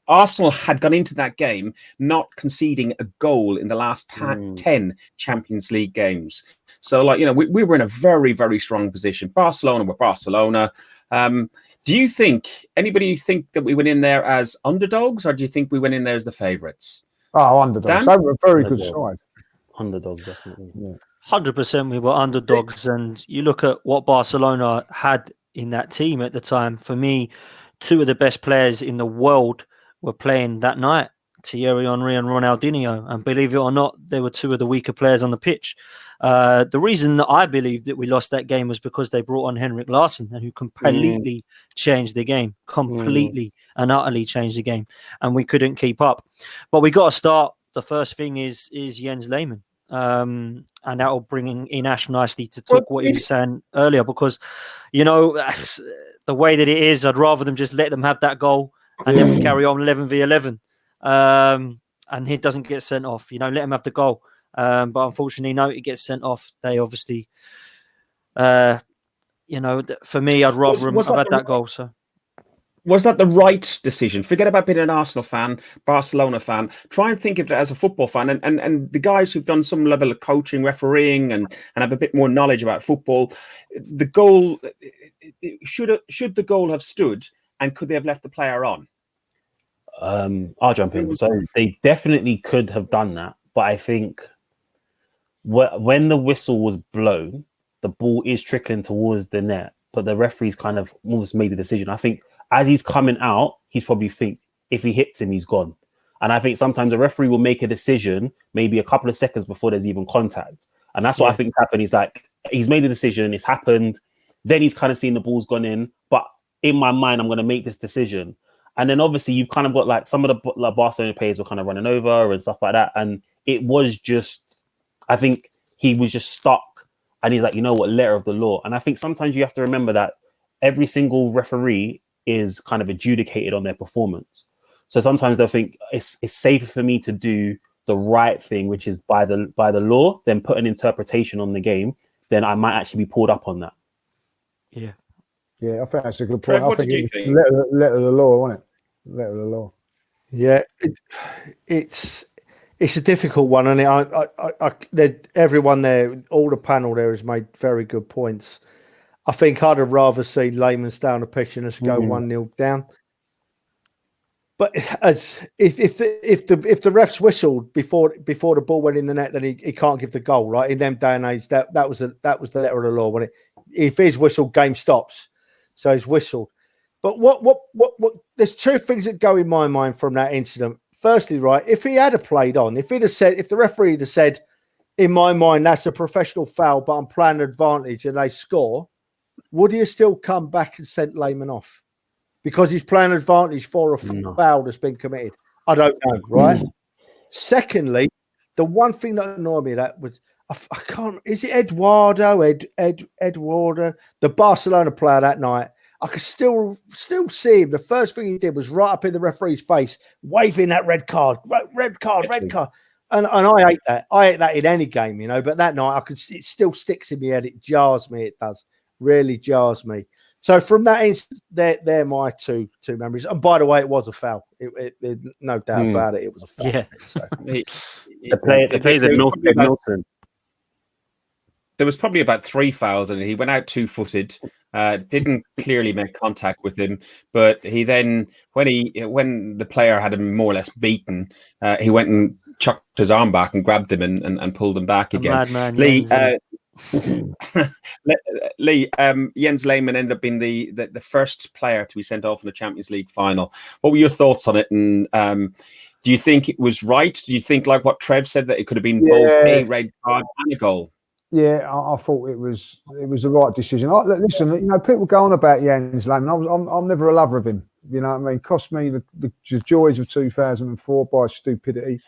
Arsenal had gone into that game not conceding a goal in the last 10 Champions League games. So, we were in a very, very strong position. Barcelona were Barcelona. Do you think that we went in there as underdogs, or do you think we went in there as the favourites? Oh, underdogs. They were a very good side. Underdogs, definitely. Yeah. 100% we were underdogs. And you look at what Barcelona had in that team at the time. For me, two of the best players in the world were playing that night, Thierry Henry and Ronaldinho. And believe it or not, they were two of the weaker players on the pitch. The reason that I believe that we lost that game was because they brought on Henrik Larsson, who completely changed the game, completely and utterly changed the game. And we couldn't keep up. But we got to start. The first thing is Jens Lehmann. And that will bring in Ash nicely to talk what he was saying earlier, because, you know, the way that it is, I'd rather them just let them have that goal and then we carry on 11v11. And he doesn't get sent off, you know, let him have the goal. But unfortunately, no, he gets sent off. They obviously, you know, for me, I'd rather have had that goal. So. Was that the right decision? Forget about being an Arsenal fan, Barcelona fan. Try and think of it as a football fan. And the guys who've done some level of coaching, refereeing, and have a bit more knowledge about football, the goal, should the goal have stood, and could they have left the player on? I'll jump in. So they definitely could have done that. But I think when the whistle was blown, the ball is trickling towards the net, but the referee's kind of almost made the decision. I think as he's coming out, he's probably think if he hits him, he's gone. And I think sometimes the referee will make a decision maybe a couple of seconds before there's even contact. And that's what I think happened. He's like, he's made the decision, it's happened. Then he's kind of seen the ball's gone in. But in my mind, I'm going to make this decision. And then obviously you've kind of got like some of the like Barcelona players were kind of running over and stuff like that. And it was just, I think he was just stuck. And he's like, you know what, letter of the law. And I think sometimes you have to remember that every single referee is kind of adjudicated on their performance. So sometimes they'll think it's safer for me to do the right thing, which is by the law, than put an interpretation on the game. Then I might actually be pulled up on that. Yeah, I think that's a good point. Trev, I think it's letter of the law, wasn't it? Letter of the law. Yeah, it's a difficult one, and everyone there, all the panel there has made very good points. I think I'd have rather seen Lehmann stay on the pitch and us go 1-0 down. But as if the refs whistled before the ball went in the net, then he can't give the goal, right? In them day and age, that was the letter of the law. When if his whistle, game stops. So he's whistled. But what there's two things that go in my mind from that incident. Firstly, right, if he had played on, if the referee had said, in my mind, that's a professional foul, but I'm playing advantage, and they score, would he have still come back and sent Lehmann off? Because he's playing advantage for a foul that's been committed. I don't know, right? Secondly, the one thing that annoyed me that was I can't. Is it Eduardo, the Barcelona player that night? I could still see him. The first thing he did was right up in the referee's face, waving that red card. And I hate that. I hate that in any game, you know. But that night, it still sticks in my head. It jars me. It does. Really jars me. So from that instance, they're my two memories. And by the way, it was a foul. It no doubt about it. It was a foul. Yeah. So. The play that Milton. There was probably about 3 fouls, and he went out 2-footed. Didn't clearly make contact with him, but he then, when the player had him more or less beaten, he went and chucked his arm back and grabbed him and pulled him back again. Madman, Lee, Lee, Jens Lehmann ended up being the first player to be sent off in the Champions League final. What were your thoughts on it? And do you think it was right? Do you think, like what Trev said, that it could have been both a red card and a goal? Yeah, I thought it was the right decision. Listen, you know, people go on about Jens Lehmann. I'm never a lover of him. You know what I mean? Cost me the joys of 2004 by stupidity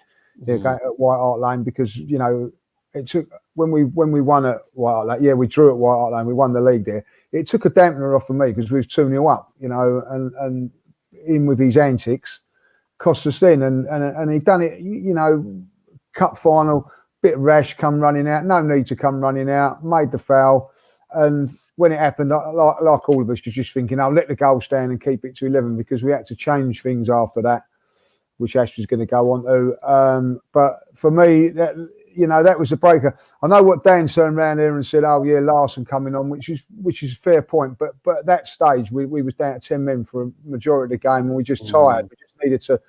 at White Hart Lane, because, you know, it took when we won at White Hart Lane. Yeah, we drew at White Hart Lane. We won the league there. It took a dampener off of me because we was 2-0 up. You know, and in with his antics cost us then, and he done it. You know, cup final. Bit rash, come running out. No need to come running out. Made the foul, and when it happened, like all of us, was just thinking, "Oh, let the goal stand and keep it to 11," because we had to change things after that, which Ash was going to go on to. But for me, that was the breaker. I know what Dan turned around here and said, "Oh yeah, Larsson coming on," which is a fair point. But at that stage, we was down to 10 men for a majority of the game, and we just tired. We just needed to.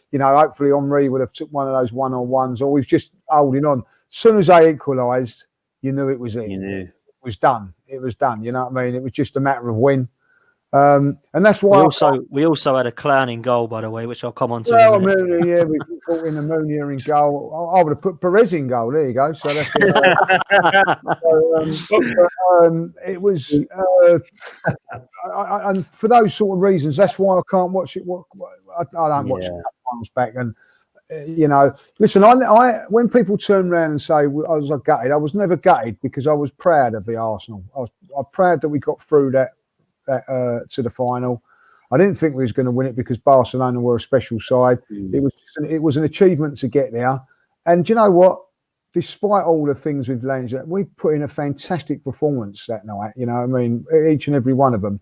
You know, hopefully Henry would have took one of those one-on-ones, or we've just holding on. As soon as they equalised, you knew it was in. It was done. It was done. You know what I mean? It was just a matter of when. And that's why We also had a clown in goal, by the way, which I'll come on to in well, a minute. Mooney, yeah, we brought in the Mooney in goal. I would have put Perez in goal. There you go. So that's it was, and for those sort of reasons, that's why I can't watch it. I don't watch the cup finals back. And you know, listen, I when people turn around and say I was gutted, I was never gutted because I was proud of the Arsenal. I was proud that we got through that to the final. I didn't think we was going to win it because Barcelona were a special side. It was an achievement to get there. And you know what? Despite all the things we've learned, we put in a fantastic performance that night. You know, I mean, each and every one of them.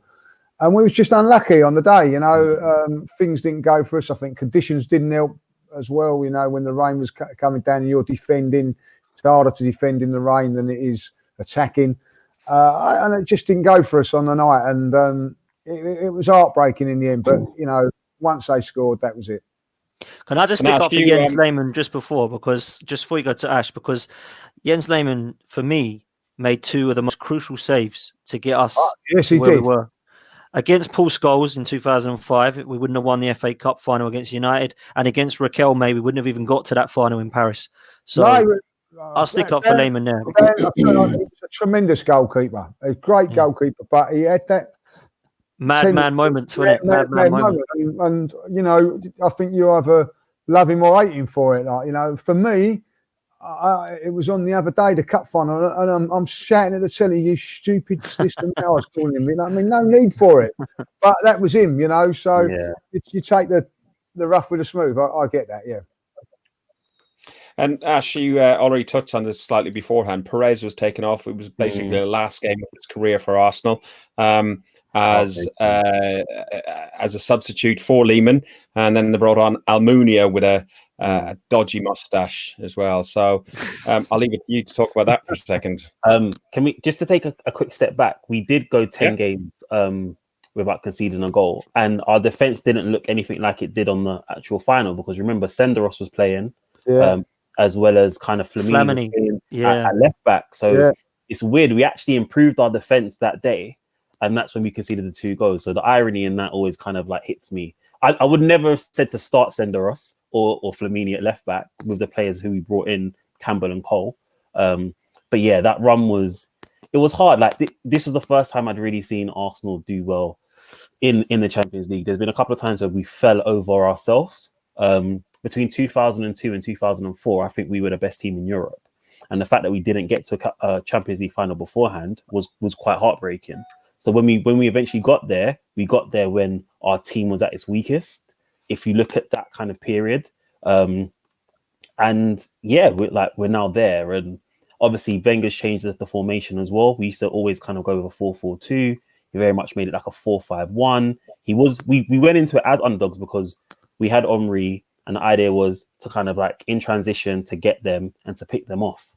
And we was just unlucky on the day. You know, things didn't go for us. I think conditions didn't help as well. You know, when the rain was coming down and you're defending, it's harder to defend in the rain than it is attacking. And it just didn't go for us on the night. And it was heartbreaking in the end. But, you know, once they scored, that was it. Can I just stick off Jens Lehmann just before you go to Ash, because Jens Lehmann, for me, made two of the most crucial saves to get us where we were. Against Paul Scholes in 2005, we wouldn't have won the FA Cup final against United, and against Raquel May, we wouldn't have even got to that final in Paris. So I'll stick up for Lehmann there. He was a tremendous goalkeeper, a great goalkeeper, but he had that madman moments, wasn't it? Madman moments. And you know, I think you either love him or hate him for it. Like, you know, for me, it was on the other day, the cup final, and I'm shouting at the telly, "You stupid system!" I was calling him. You know, I mean, no need for it, but that was him. You know, so you take the rough with the smooth. I get that, yeah. And Ash, you already touched on this slightly beforehand. Perez was taken off. It was basically the last game of his career for Arsenal. As a substitute for Lehmann, and then they brought on Almunia with a dodgy mustache as well. So I'll leave it to you to talk about that for a second. Can we just to take a quick step back? We did go 10 games without conceding a goal, and our defense didn't look anything like it did on the actual final, because remember Senderos was playing, as well as kind of Flamini at left back. So it's weird. We actually improved our defense that day. And that's when we conceded the 2 goals. So the irony in that always kind of like hits me. I would never have said to start Senderos or Flamini at left back with the players who we brought in, Campbell and Cole. But yeah, that run was hard. Like this was the first time I'd really seen Arsenal do well in the Champions League. There's been a couple of times where we fell over ourselves. Between 2002 and 2004, I think we were the best team in Europe. And the fact that we didn't get to a Champions League final beforehand was quite heartbreaking. So when we eventually got there, we got there when our team was at its weakest. If you look at that kind of period, and yeah, we're now there. And obviously, Wenger's changed the formation as well. We used to always kind of go with a 4-4-2. He very much made it like a 4-5-1. We went into it as underdogs because we had Omri, and the idea was to kind of like in transition to get them and to pick them off.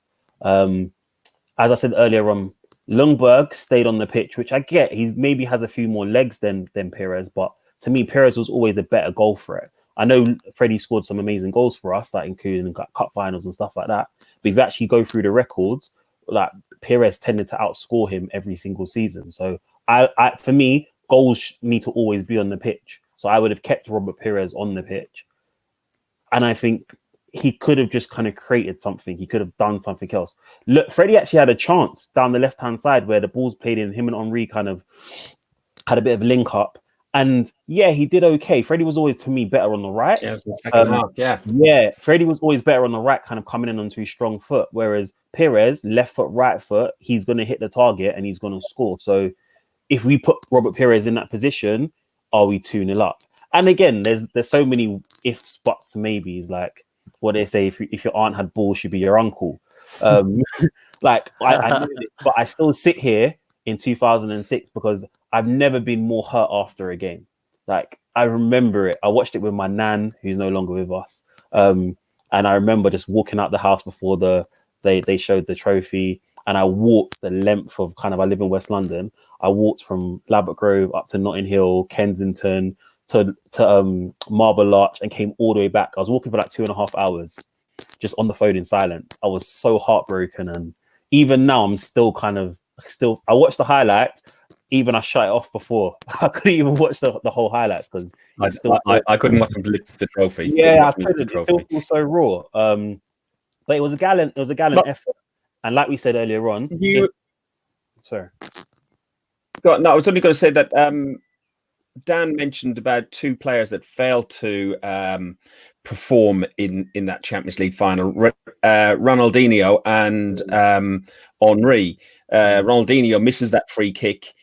As I said earlier on, Ljungberg stayed on the pitch, which I get. He maybe has a few more legs than Perez, but to me, Perez was always the better goal threat. I know Freddie scored some amazing goals for us, like including cup finals and stuff like that. But if you actually go through the records, like Perez tended to outscore him every single season. So for me, goals need to always be on the pitch. So I would have kept Robert Perez on the pitch. And I think he could have just kind of created something. He could have done something else. Look, Freddie actually had a chance down the left-hand side where the ball's played in. Him and Henry kind of had a bit of link up. And yeah, he did okay. Freddie was always, to me, better on the right. Yeah, it was the second half, Yeah, Freddie was always better on the right, kind of coming in onto his strong foot. Whereas Perez, left foot, right foot, he's going to hit the target and he's going to score. So if we put Robert Perez in that position, are we 2-0 up? And again, there's so many ifs, buts, maybes, like what they say, if your aunt had balls, she'd be your uncle. Like I knew it, but I still sit here in 2006 because I've never been more hurt after a game. Like I remember it. I watched it with my nan, who's no longer with us. And I remember just walking out the house before they showed the trophy, and I walked the length of I live in West London. I walked from Ladbroke Grove up to Notting Hill, Kensington, to Marble Arch, and came all the way back. I was walking for like 2.5 hours just on the phone in silence. I was so heartbroken, and even now I'm still I watch the highlights even I shut it off before. I couldn't even watch the whole highlights because I couldn't watch him lift the trophy. Yeah, I couldn't. It still feels so raw. But it was a gallant effort. And like we said earlier on, sorry. No, I was only going to say that Dan mentioned about two players that failed to perform in that Champions League final, Ronaldinho and Henry. Ronaldinho misses that free kick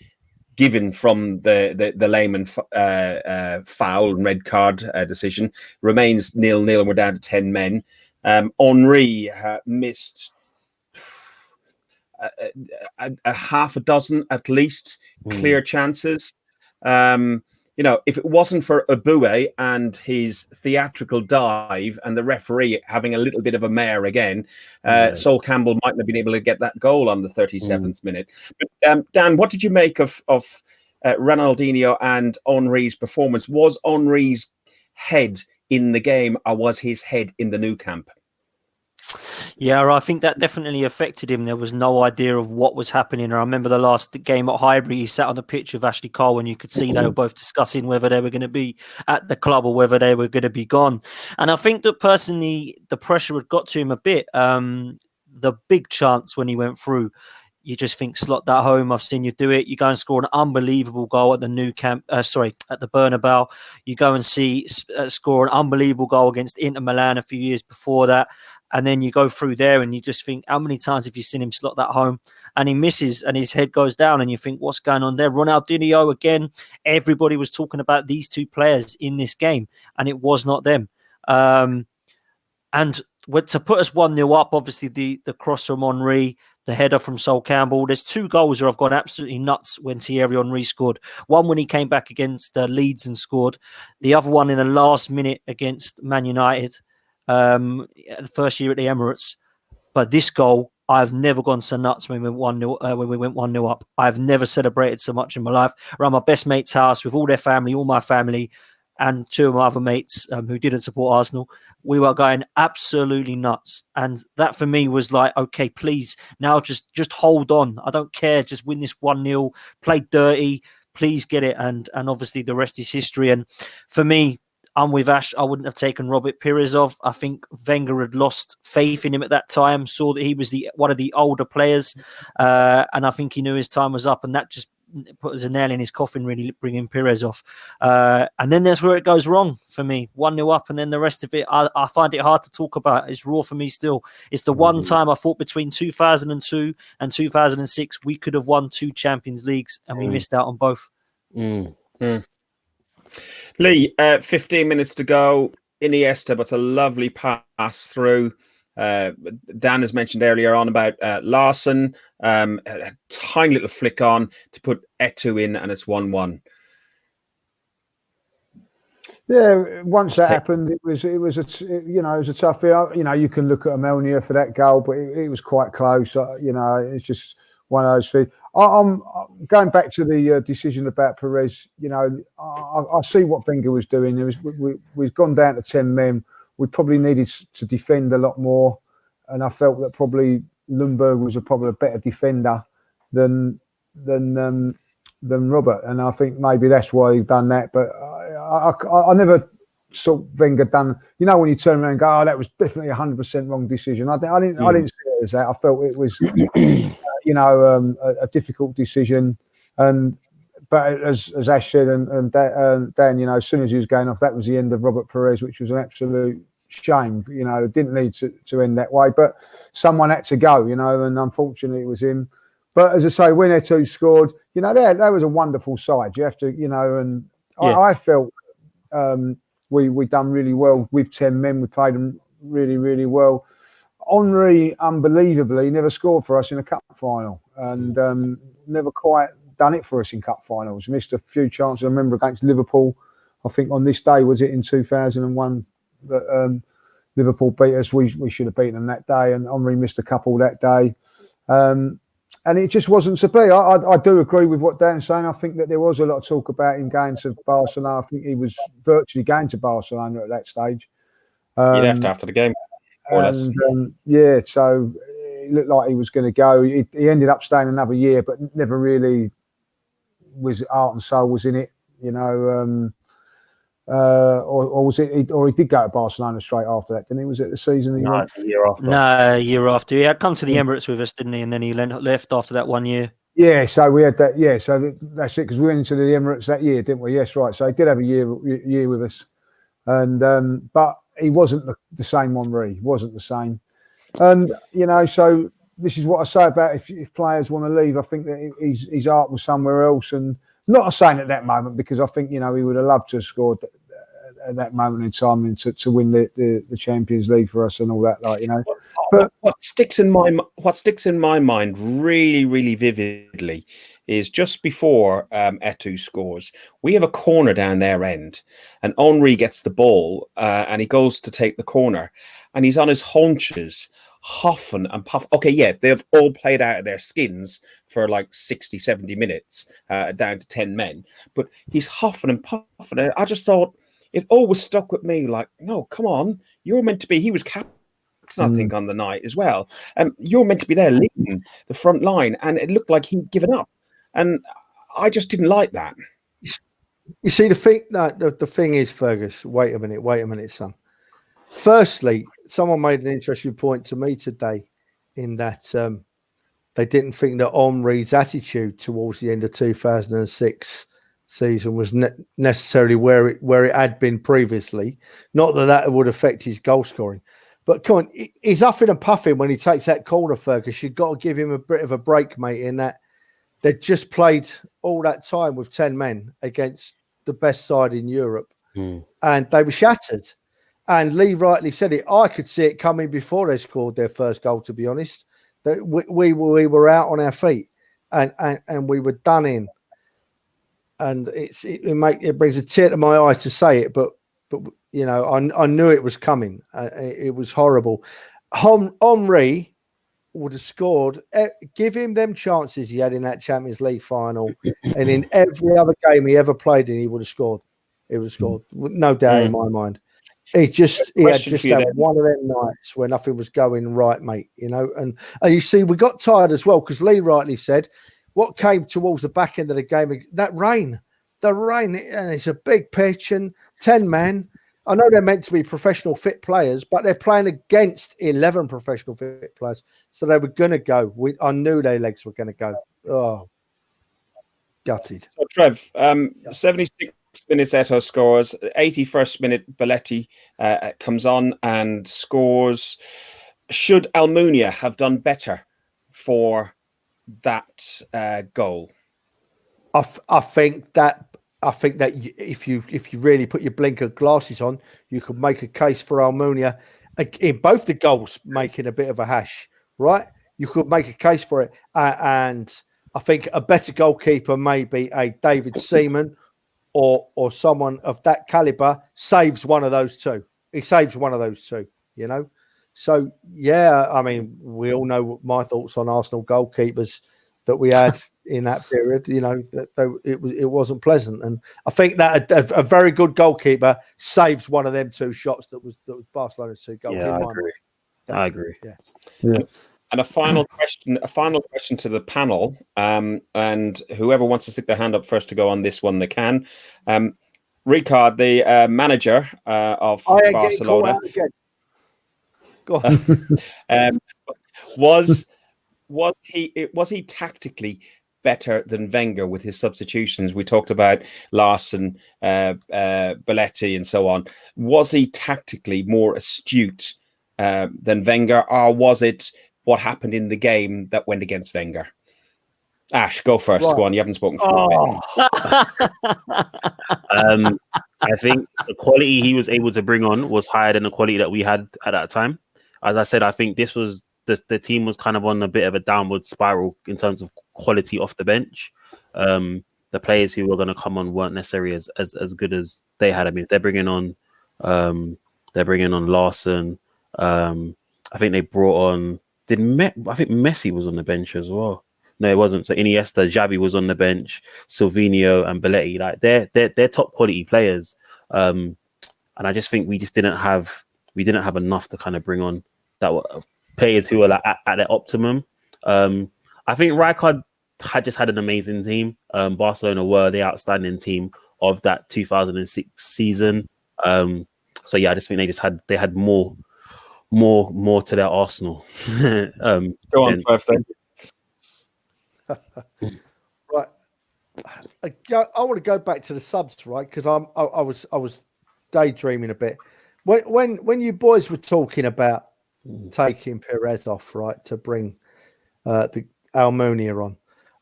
given from the layman foul and red card decision, remains 0-0 and we're down to 10 men. Henry missed a half a dozen at least clear chances. If it wasn't for Abue and his theatrical dive and the referee having a little bit of a mare again, Sol Campbell mightn't have been able to get that goal on the 37th minute. But Dan, what did you make of Ronaldinho and Henry's performance? Was Henry's head in the game, or was his head in the Nou Camp? Yeah, I think that definitely affected him. There was no idea of what was happening. I remember the last game at Highbury, he sat on the pitch with Ashley Cole and you could see they were both discussing whether they were going to be at the club or whether they were going to be gone. And I think that personally, the pressure had got to him a bit. The big chance when he went through, you just think, slot that home. I've seen you do it. You go and score an unbelievable goal at the at the Bernabeu. You go and score an unbelievable goal against Inter Milan a few years before that. And then you go through there and you just think, how many times have you seen him slot that home? And he misses and his head goes down and you think, what's going on there? Ronaldinho again. Everybody was talking about these two players in this game and it was not them. And to put us 1-0 up, obviously the cross from Henry, the header from Sol Campbell. There's two goals where I've gone absolutely nuts when Thierry Henry scored. One when he came back against Leeds and scored. The other one in the last minute against Man United. The first year at the Emirates. But this goal, I've never gone so nuts when we went 1-0 up. I've never celebrated so much in my life. Around my best mate's house with all their family, all my family, and two of my other mates who didn't support Arsenal. We were going absolutely nuts. And that for me was like, okay, please, now just hold on. I don't care. Just win this 1-0, play dirty, please get it. And obviously the rest is history. And for me, I'm with Ash. I wouldn't have taken Robert Pires off. I think Wenger had lost faith in him at that time, saw that he was one of the older players, and I think he knew his time was up, and that just put as a nail in his coffin, really bringing Pires off. And then that's where it goes wrong for me. 1-0 up, and then the rest of it, I find it hard to talk about. It's raw for me still. It's the one time I thought between 2002 and 2006 we could have won 2 Champions Leagues, and we missed out on both. Lee, 15 minutes to go. Iniesta, but a lovely pass through. Dan has mentioned earlier on about Larson. A tiny little flick on to put Eto'o in, and it's 1-1. Yeah, once that happened, it was a tough. You can look at Amelnia for that goal, but it was quite close. It's just one of those things. I'm going back to the decision about Pires. I see what Wenger was doing. We've gone down to 10 men. We probably needed to defend a lot more, and I felt that probably Ljungberg was probably a better defender than Robert, and I think maybe that's why he's done that. But I never saw Wenger done. When you turn around and go, "Oh, that was definitely 100% wrong decision." I didn't see it as that. I felt it was. A difficult decision, but as Ash said and Dan, as soon as he was going off, that was the end of Robert Pires, which was an absolute shame. It didn't need to end that way, but someone had to go, and unfortunately it was him. But as I say, when Eto'o scored, that was a wonderful side. You have to, and yeah. I felt we done really well with 10 men. We played them really, really well. Henry, unbelievably, never scored for us in a cup final, and never quite done it for us in cup finals. Missed a few chances. I remember against Liverpool, I think on this day, was it in 2001, that Liverpool beat us. We should have beaten them that day, and Henry missed a couple that day. And it just wasn't to be. I do agree with what Dan's saying. I think that there was a lot of talk about him going to Barcelona. I think he was virtually going to Barcelona at that stage. He left after the game. So it looked like he was going to go. He ended up staying another year, but never really was Heart and Soul was in it, you know, or was it? Or he did go to Barcelona straight after that, didn't he? Was it the season he went? The year after. No, a year after. He had come to the Emirates with us, didn't he? And then he left after that 1 year. Yeah, so we had that. Yeah, so that's it, because we went into the Emirates that year, didn't we? Yes, right. So he did have a year with us, and but he wasn't the same Henry. He wasn't the same, and you know, so this is what I say about if players want to leave. I think that his heart was somewhere else, and not saying at that moment, because I think, you know, he would have loved to have scored at that moment in time and to win the Champions League for us and all that, like, you know. But what sticks in my mind really, really vividly is just before Eto'o scores, we have a corner down their end, and Henry gets the ball and he goes to take the corner, and he's on his haunches, huffing and puffing. Okay, yeah, they've all played out of their skins for like 60, 70 minutes, down to 10 men, but he's huffing and puffing. I just thought, it always stuck with me, like, no, come on, you're meant to be. He was captain, I think, on the night as well. You're meant to be there leading the front line, and it looked like he'd given up. And I just didn't like that. You see, the thing is, Fergus, wait a minute, son. Firstly, someone made an interesting point to me today in that they didn't think that Henry's attitude towards the end of 2006 season was necessarily where it had been previously. Not that would affect his goal scoring. But come on, he's huffing and puffing when he takes that corner, Fergus. You've got to give him a bit of a break, mate, in that they'd just played all that time with 10 men against the best side in Europe. And they were shattered. And Lee rightly said it. I could see it coming before they scored their first goal, to be honest. That we were out on our feet and we were done in. And it brings a tear to my eye to say it, but you know, I knew it was coming. It was horrible. Henry would have scored. Give him them chances he had in that Champions League final, and in every other game he ever played in, he would have scored. He would have scored, no doubt in my mind. He had just had one of them nights where nothing was going right, mate. You know, and you see, we got tired as well, because Lee rightly said, what came towards the back end of the game, the rain, and it's a big pitch and 10 men. I know they're meant to be professional fit players, but they're playing against 11 professional fit players. So they were going to go. I knew their legs were going to go. Oh, gutted. So, Trev, 76 minutes Eto'o scores. 81st minute, Belletti comes on and scores. Should Almunia have done better for that goal? I think that if you really put your blinker glasses on, you could make a case for Almunia in both the goals making a bit of a hash, right? You could make a case for it, and I think a better goalkeeper, maybe a David Seaman or someone of that caliber, saves one of those two. He saves one of those two, you know. So yeah, I mean, we all know my thoughts on Arsenal goalkeepers that we had in that period. You know, that it wasn't pleasant, and I think that a very good goalkeeper saves one of them two shots that was Barcelona's two goals. Yeah, I agree. Yeah. And a final question to the panel, and whoever wants to stick their hand up first to go on this one, they can. Ricard, the manager of Barcelona. Go on. Was he tactically better than Wenger with his substitutions? We talked about Larson, Belletti, and so on. Was he tactically more astute than Wenger, or was it what happened in the game that went against Wenger? Ash, go first. Right. Go on. You haven't spoken for a bit. I think the quality he was able to bring on was higher than the quality that we had at that time. As I said, I think this was the team was kind of on a bit of a downward spiral in terms of quality off the bench. The players who were going to come on weren't necessarily as good as they had. I mean, they're bringing on Larson. I think they brought on. I think Messi was on the bench as well. No, it wasn't. So Iniesta, Xavi was on the bench. Silvinho and Belletti, like they're top quality players. And I just think we didn't have enough to kind of bring on that players who are like at their optimum. I think Rijkaard had just had an amazing team. Barcelona were the outstanding team of that 2006 season. So yeah, I just think they had more to their arsenal. Go on, Trev, then. Right. I want to go back to the subs, right? Because I was daydreaming a bit when you boys were talking about taking Perez off, right, to bring the Almunia on.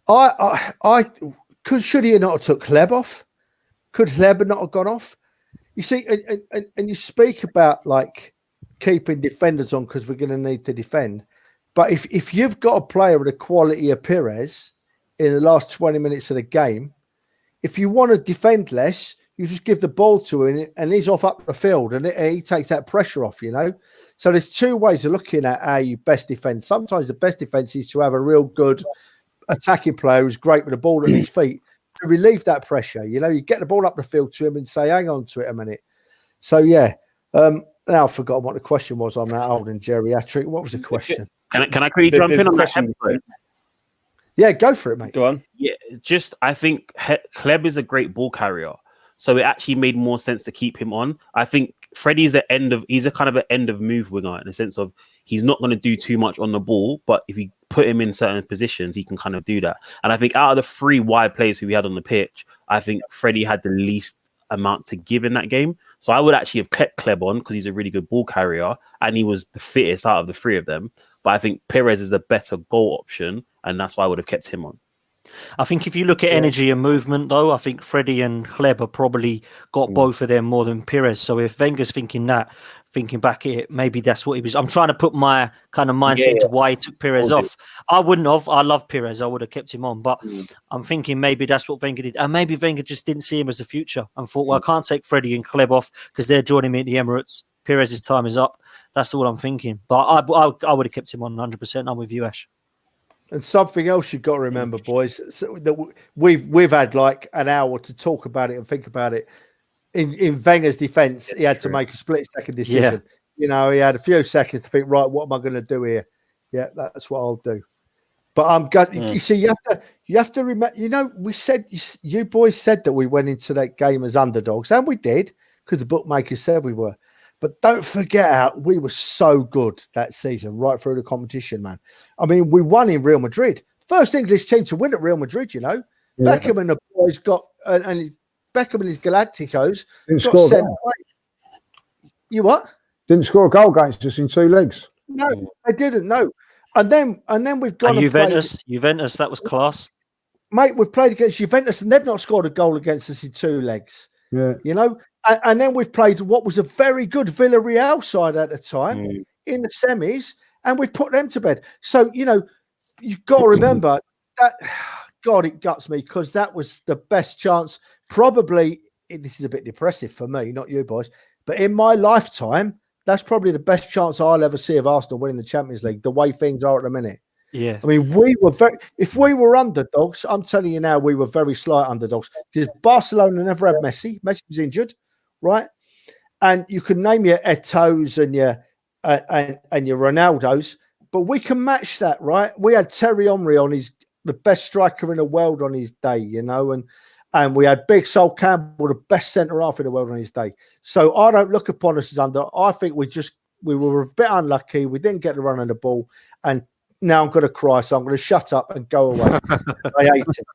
I should he not have took Hleb off? Could Hleb not have gone off? You see, and you speak about like keeping defenders on because we're going to need to defend. But if you've got a player with the quality of Perez in the last 20 minutes of the game, if you want to defend less, you just give the ball to him and he's off up the field and he takes that pressure off, you know. So there's two ways of looking at how you best defend. Sometimes the best defense is to have a real good attacking player who's great with the ball at his feet to relieve that pressure. You know, you get the ball up the field to him and say, hang on to it a minute. So, yeah. Now I've forgotten what the question was. I'm that old and geriatric. What was the question? Can I quickly jump in on that question? Yeah, go for it, mate. Go on. Yeah, I think Hleb is a great ball carrier. So it actually made more sense to keep him on. I think Freddie's he's a kind of an end of move winger in the sense of he's not going to do too much on the ball, but if you put him in certain positions, he can kind of do that. And I think out of the three wide players who we had on the pitch, I think Freddie had the least amount to give in that game. So I would actually have kept Hleb on because he's a really good ball carrier and he was the fittest out of the three of them. But I think Perez is a better goal option, and that's why I would have kept him on. I think if you look at energy and movement, though, I think Freddie and Hleb have probably got both of them more than Perez. So if Wenger's thinking back at it, maybe that's what he was. I'm trying to put my kind of mindset to why he took Perez off. I wouldn't have. I love Perez. I would have kept him on. But I'm thinking maybe that's what Wenger did. And maybe Wenger just didn't see him as the future and thought, well, I can't take Freddie and Hleb off because they're joining me at the Emirates. Perez's time is up. That's all I'm thinking. But I would have kept him on 100%. I'm with you, Ash. And something else you've got to remember, boys, so that we've had like an hour to talk about it and think about it. In Wenger's defence, he had to make a split-second decision. Yeah. You know, he had a few seconds to think, right, what am I going to do here? Yeah, that's what I'll do. But I'm good. You see, you have to remember. You know, we said you boys said that we went into that game as underdogs, and we did because the bookmakers said we were. But don't forget how we were so good that season, right through the competition, man. I mean, we won in Real Madrid. First English team to win at Real Madrid, you know. Yeah. Beckham and the boys got, and Beckham and his Galacticos got sent away. You what? Didn't score a goal against us in 2 legs. No, they didn't, no. And then we've gone and Juventus, that was class. Mate, we've played against Juventus and they've not scored a goal against us in 2 legs. Yeah. You know? And then we've played what was a very good Villarreal side at the time in the semis, and we've put them to bed. So, you know, you've got to remember that, God, it guts me because that was the best chance. Probably, this is a bit depressive for me, not you boys, but in my lifetime, that's probably the best chance I'll ever see of Arsenal winning the Champions League, the way things are at the minute. Yeah. I mean, if we were underdogs, I'm telling you now, we were very slight underdogs because Barcelona never had Messi. Messi was injured. Right, and you can name your Eto'os and your Ronaldos, but we can match that, right? We had Terry Henry on the best striker in the world on his day, you know, and we had Big Sol Campbell, the best centre half in the world on his day. So I don't look upon us as under. I think we were a bit unlucky. We didn't get the run on the ball, and now I'm going to cry, so I'm going to shut up and go away. I hate it.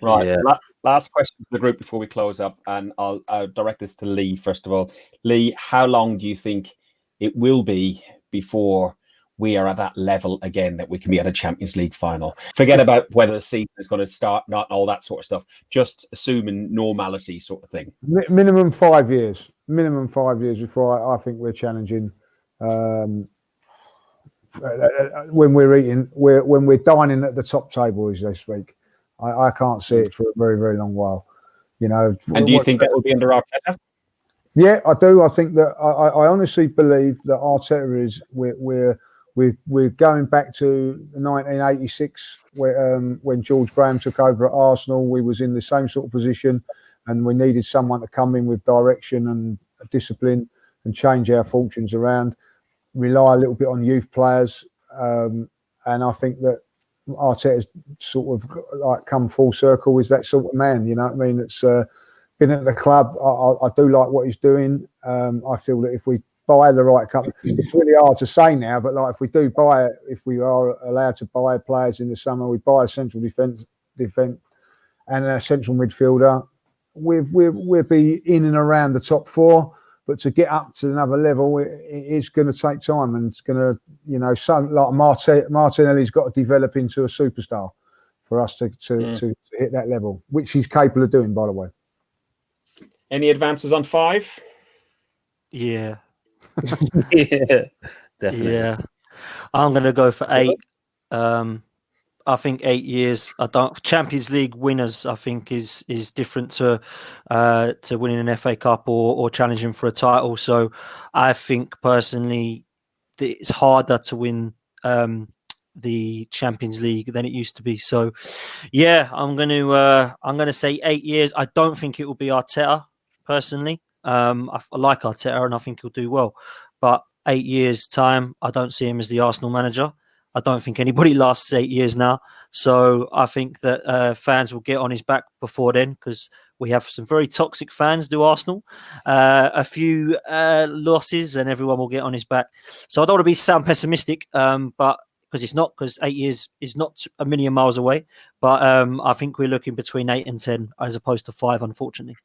Right. Yeah. Last question for the group before we close up, and I'll direct this to Lee first of all. Lee, how long do you think it will be before we are at that level again that we can be at a Champions League final? Forget about whether the season is going to start, not all that sort of stuff. Just assuming normality sort of thing. Minimum 5 years. Minimum 5 years before I think we're challenging. When we're dining at the top table, as they speak. I can't see it for a very, very long while, you know. And do you think that will be under Arteta? Yeah, I do. I think that I honestly believe that Arteta is we're going back to 1986 when George Graham took over at Arsenal. We was in the same sort of position, and we needed someone to come in with direction and discipline and change our fortunes around. Rely a little bit on youth players, and I think that Arteta's sort of like come full circle. Is that sort of man? You know what I mean? It's been at the club. I do like what he's doing. I feel that if we buy the right company, it's really hard to say now, but like if we do buy it, if we are allowed to buy players in the summer, we buy a central defence and a central midfielder, we'll be in and around the top four. But to get up to another level, it is going to take time, and it's going to, you know, some like Martinelli's got to develop into a superstar for us to hit that level, which he's capable of doing, by the way. Any advances on 5? Yeah. Yeah, definitely. Yeah. I'm going to go for 8. I think 8 years. Champions League winners, I think, is different to winning an FA Cup or challenging for a title. So I think personally it's harder to win the Champions League than it used to be. So yeah, I'm gonna say 8 years. I don't think it will be Arteta personally. I like Arteta and I think he'll do well, but 8 years time, I don't see him as the Arsenal manager. I don't think anybody lasts 8 years now. So I think that fans will get on his back before then, because we have some very toxic fans do Arsenal. A few losses and everyone will get on his back. So I don't want to sound pessimistic, but because it's not, because 8 years is not a million miles away. But I think we're looking between 8 and 10 as opposed to 5, unfortunately.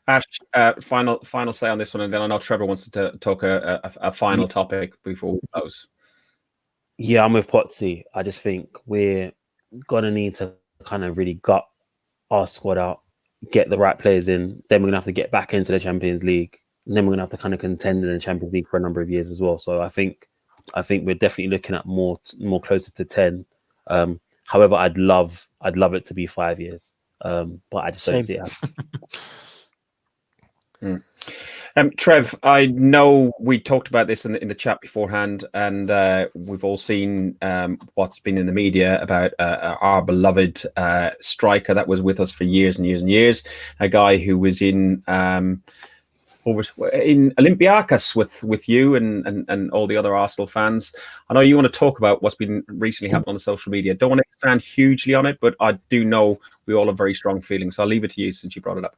Ash, final say on this one, and then I know Trevor wants to talk a final topic before we close. Yeah, I'm with Potsy. I just think we're gonna need to kind of really gut our squad out, get the right players in. Then we're gonna have to get back into the Champions League, and then we're gonna have to kind of contend in the Champions League for a number of years as well. So I think we're definitely looking at more closer to 10. However, I'd love it to be 5 years, but I just don't see it happening. Trev, I know we talked about this in the chat beforehand, and we've all seen what's been in the media about our beloved striker that was with us for years and years and years, a guy who was in Olympiacos with you and all the other Arsenal fans. I know you want to talk about what's been recently happening on the social media. Don't want to expand hugely on it, but I do know we all have very strong feelings. So I'll leave it to you since you brought it up.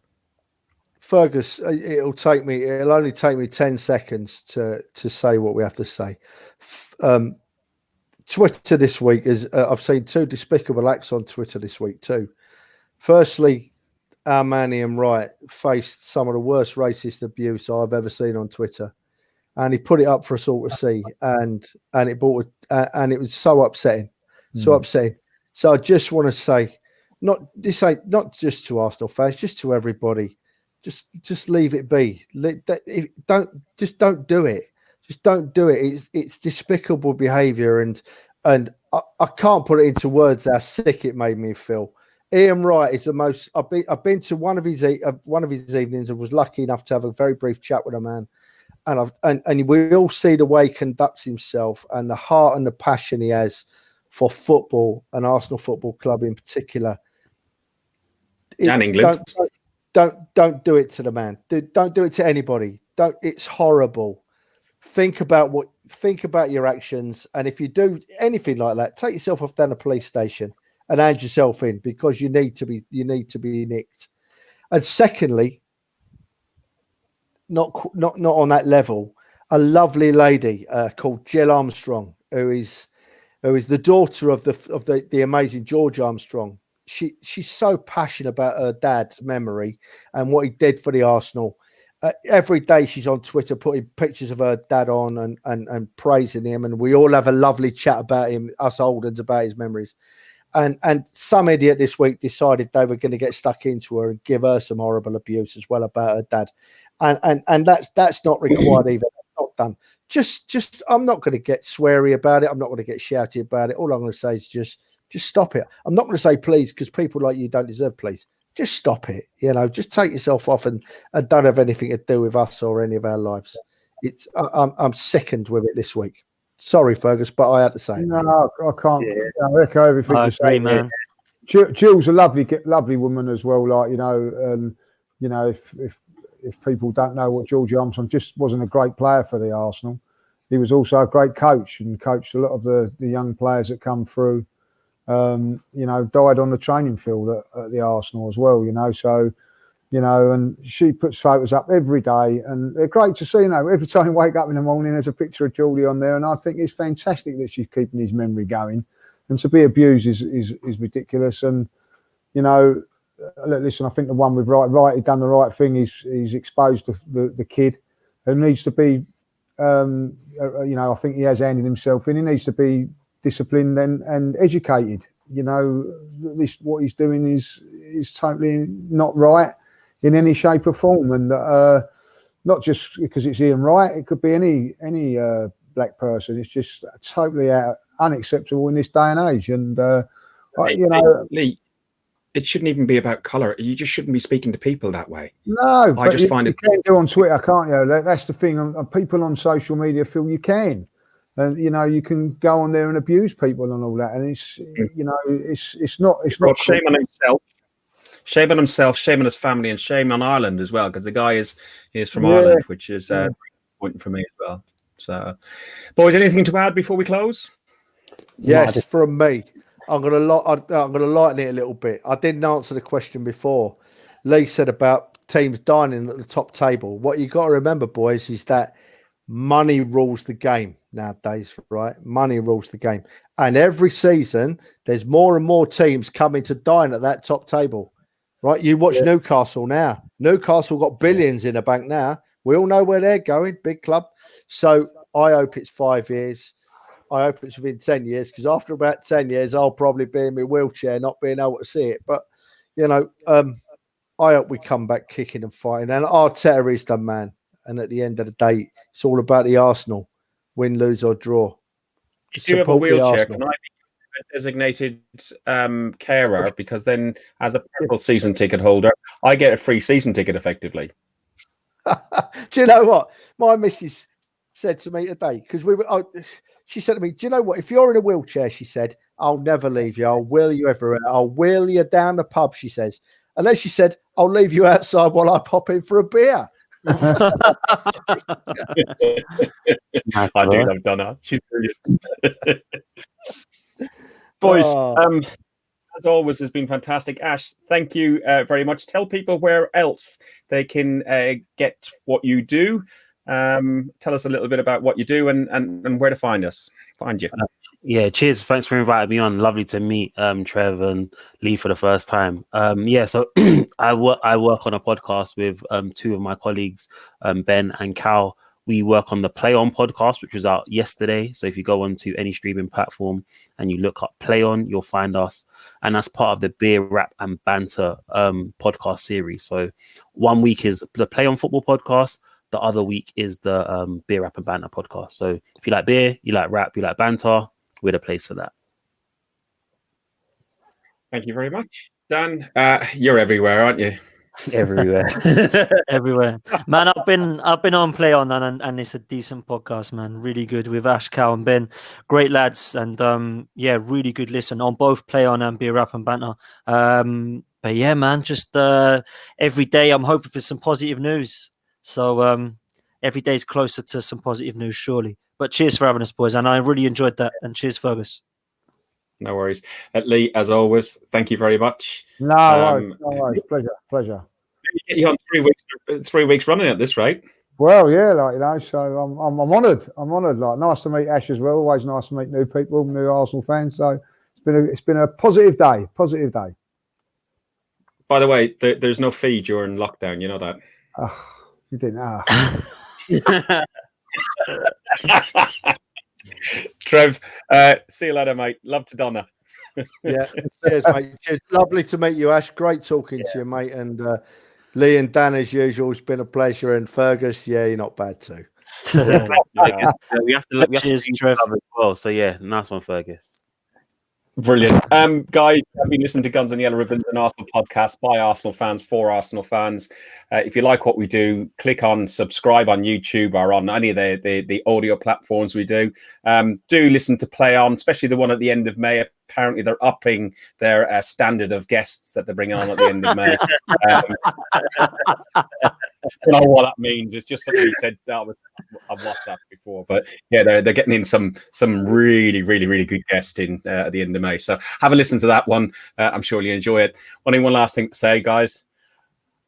Fergus, it'll only take me 10 seconds to say what we have to say. Twitter this week is, I've seen 2 despicable acts on Twitter this week too. Firstly, our man Ian Wright faced some of the worst racist abuse I've ever seen on Twitter, and he put it up for us all to see, and it was so upsetting, upsetting. So I just want to say, not just to Arsenal fans, just to everybody. Just leave it be. Don't do it. Just don't do it. It's despicable behaviour, and I can't put it into words how sick it made me feel. Ian Wright is the most. I've been to one of his evenings and was lucky enough to have a very brief chat with a man, and we all see the way he conducts himself and the heart and the passion he has for football and Arsenal Football Club in particular. And England. Don't do it to the man. Don't do it to anybody. It's horrible. Think about your actions, and if you do anything like that, take yourself off down the police station and hand yourself in, because you need to be nicked. And secondly, not on that level, a lovely lady called Jill Armstrong, who is the daughter of the amazing George Armstrong. She's so passionate about her dad's memory and what he did for the Arsenal. Every day she's on Twitter putting pictures of her dad on and praising him, and we all have a lovely chat about him, us old ones, about his memories. And some idiot this week decided they were going to get stuck into her and give her some horrible abuse as well about her dad, and that's not required either. That's not done. Just I'm not going to get sweary about it. I'm not going to get shouty about it. All I'm going to say is just stop it. I'm not going to say please, because people like you don't deserve please. Just stop it. Just take yourself off and don't have anything to do with us or any of our lives. I'm sickened with it this week. Sorry, Fergus, but I had to say it. No, I can't. Yeah. I echo everything you say, man. Jill's a lovely woman as well. Like, if people don't know what George Armstrong just wasn't a great player for the Arsenal. he was also a great coach and coached a lot of the young players that come through. Died on the training field at the Arsenal as well. So. And she puts photos up every day, and they're great to see. Every time you wake up in the morning, there's a picture of Geordie on there, and I think it's fantastic that she's keeping his memory going. And to be abused is ridiculous. And listen, I think the one with right, he done the right thing. He's exposed the kid who needs to be. I think he has handed himself in. He needs to be disciplined and educated. What he's doing is totally not right in any shape or form, and not just because it's Ian Wright. It could be any black person. It's just totally unacceptable in this day and age. And Lee, it shouldn't even be about colour. You just shouldn't be speaking to people that way. No, I just find you can do on Twitter, can't you? That's the thing. People on social media feel you can, and you can go on there and abuse people and all that. And it's not. Shame on himself. Shame on himself, shame on his family, and shame on Ireland as well, because the guy is from Ireland, which is important for me as well. So, boys, anything to add before we close? Yes, from me. I'm gonna lighten it a little bit. I didn't answer the question before. Lee said about teams dining at the top table. What you got to remember, boys, is that money rules the game nowadays, right? Money rules the game, and every season there's more and more teams coming to dine at that top table. Right, you watch Newcastle now. Newcastle got billions in the bank now. We all know where they're going, big club. So I hope it's 5 years. I hope it's within 10 years, because after about 10 years, I'll probably be in my wheelchair, not being able to see it. But, I hope we come back kicking and fighting. And Arteta is the man. And at the end of the day, it's all about the Arsenal. Win, lose or draw. If you have a wheelchair, can I be a designated carer? Because then, as a purple season ticket holder, I get a free season ticket effectively. Do you know what? My missus said to me today, because she said to me, do you know what? If you're in a wheelchair, she said, I'll never leave you. I'll wheel you everywhere. I'll wheel you down the pub, she says. And then she said, I'll leave you outside while I pop in for a beer. I do love Donna. She's brilliant. Boys, as always, has been fantastic. Ash, thank you very much. Tell people where else they can get what you do. Tell us a little bit about what you do and where to find you. Cheers. Thanks for inviting me on. Lovely to meet Trev and Lee for the first time. So I work on a podcast with two of my colleagues, Ben and Cal. We work on the Play On podcast, which was out yesterday. So if you go onto any streaming platform and you look up Play On, you'll find us. And that's part of the Beer, Rap and Banter podcast series. So 1 week is the Play On Football podcast. The other week is the Beer, Rap and Banter podcast. So if you like beer, you like rap, you like banter, we're the place for that. Thank you very much. Dan, you're everywhere, aren't you? Everywhere. Everywhere, man. I've been on Play On, and it's a decent podcast, man. Really good with Ash, Cal and Ben. Great lads, and really good listen on both Play On and Beer, Rap and Banter. But yeah, man, just every day I'm hoping for some positive news. So every day is closer to some positive news, surely. But cheers for having us, boys, and I really enjoyed that. And cheers, Fergus. No worries. Lee, as always, thank you very much. No worries. Pleasure. Get you on 3 weeks running at this rate. Well, yeah, so I'm honoured. Like, nice to meet Ash as well. Always nice to meet new people, new Arsenal fans. So it's been a positive day. By the way, there's no fee during lockdown. You know that. Oh, you didn't. Trev, see you later, mate. Love to Donna. Yeah, cheers, mate. Cheers. Lovely to meet you, Ash. Great talking to you, mate. And Lee and Dan, as usual, it's been a pleasure. And Fergus, you're not bad too. We have to cheers, Trev. as well. So yeah, nice one, Fergus. Brilliant. Guys, I've been listening to Guns and Yellow Ribbons, an Arsenal podcast by Arsenal fans for Arsenal fans. If you like what we do, click on subscribe on YouTube or on any of the audio platforms we do. Do listen to Play On, especially the one at the end of May. Apparently, they're upping their standard of guests that they bring on at the end of May. I don't know what that means. It's just something he said that was on WhatsApp before. before. But yeah, they're getting in some really, really, really good guests in at the end of May. So have a listen to that one. I'm sure you'll enjoy it. One last thing to say, guys.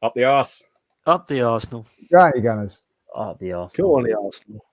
Up the arse. Up the Arsenal. Go on, you Gunners. Oh, the Go Arsenal. on, the Arsenal.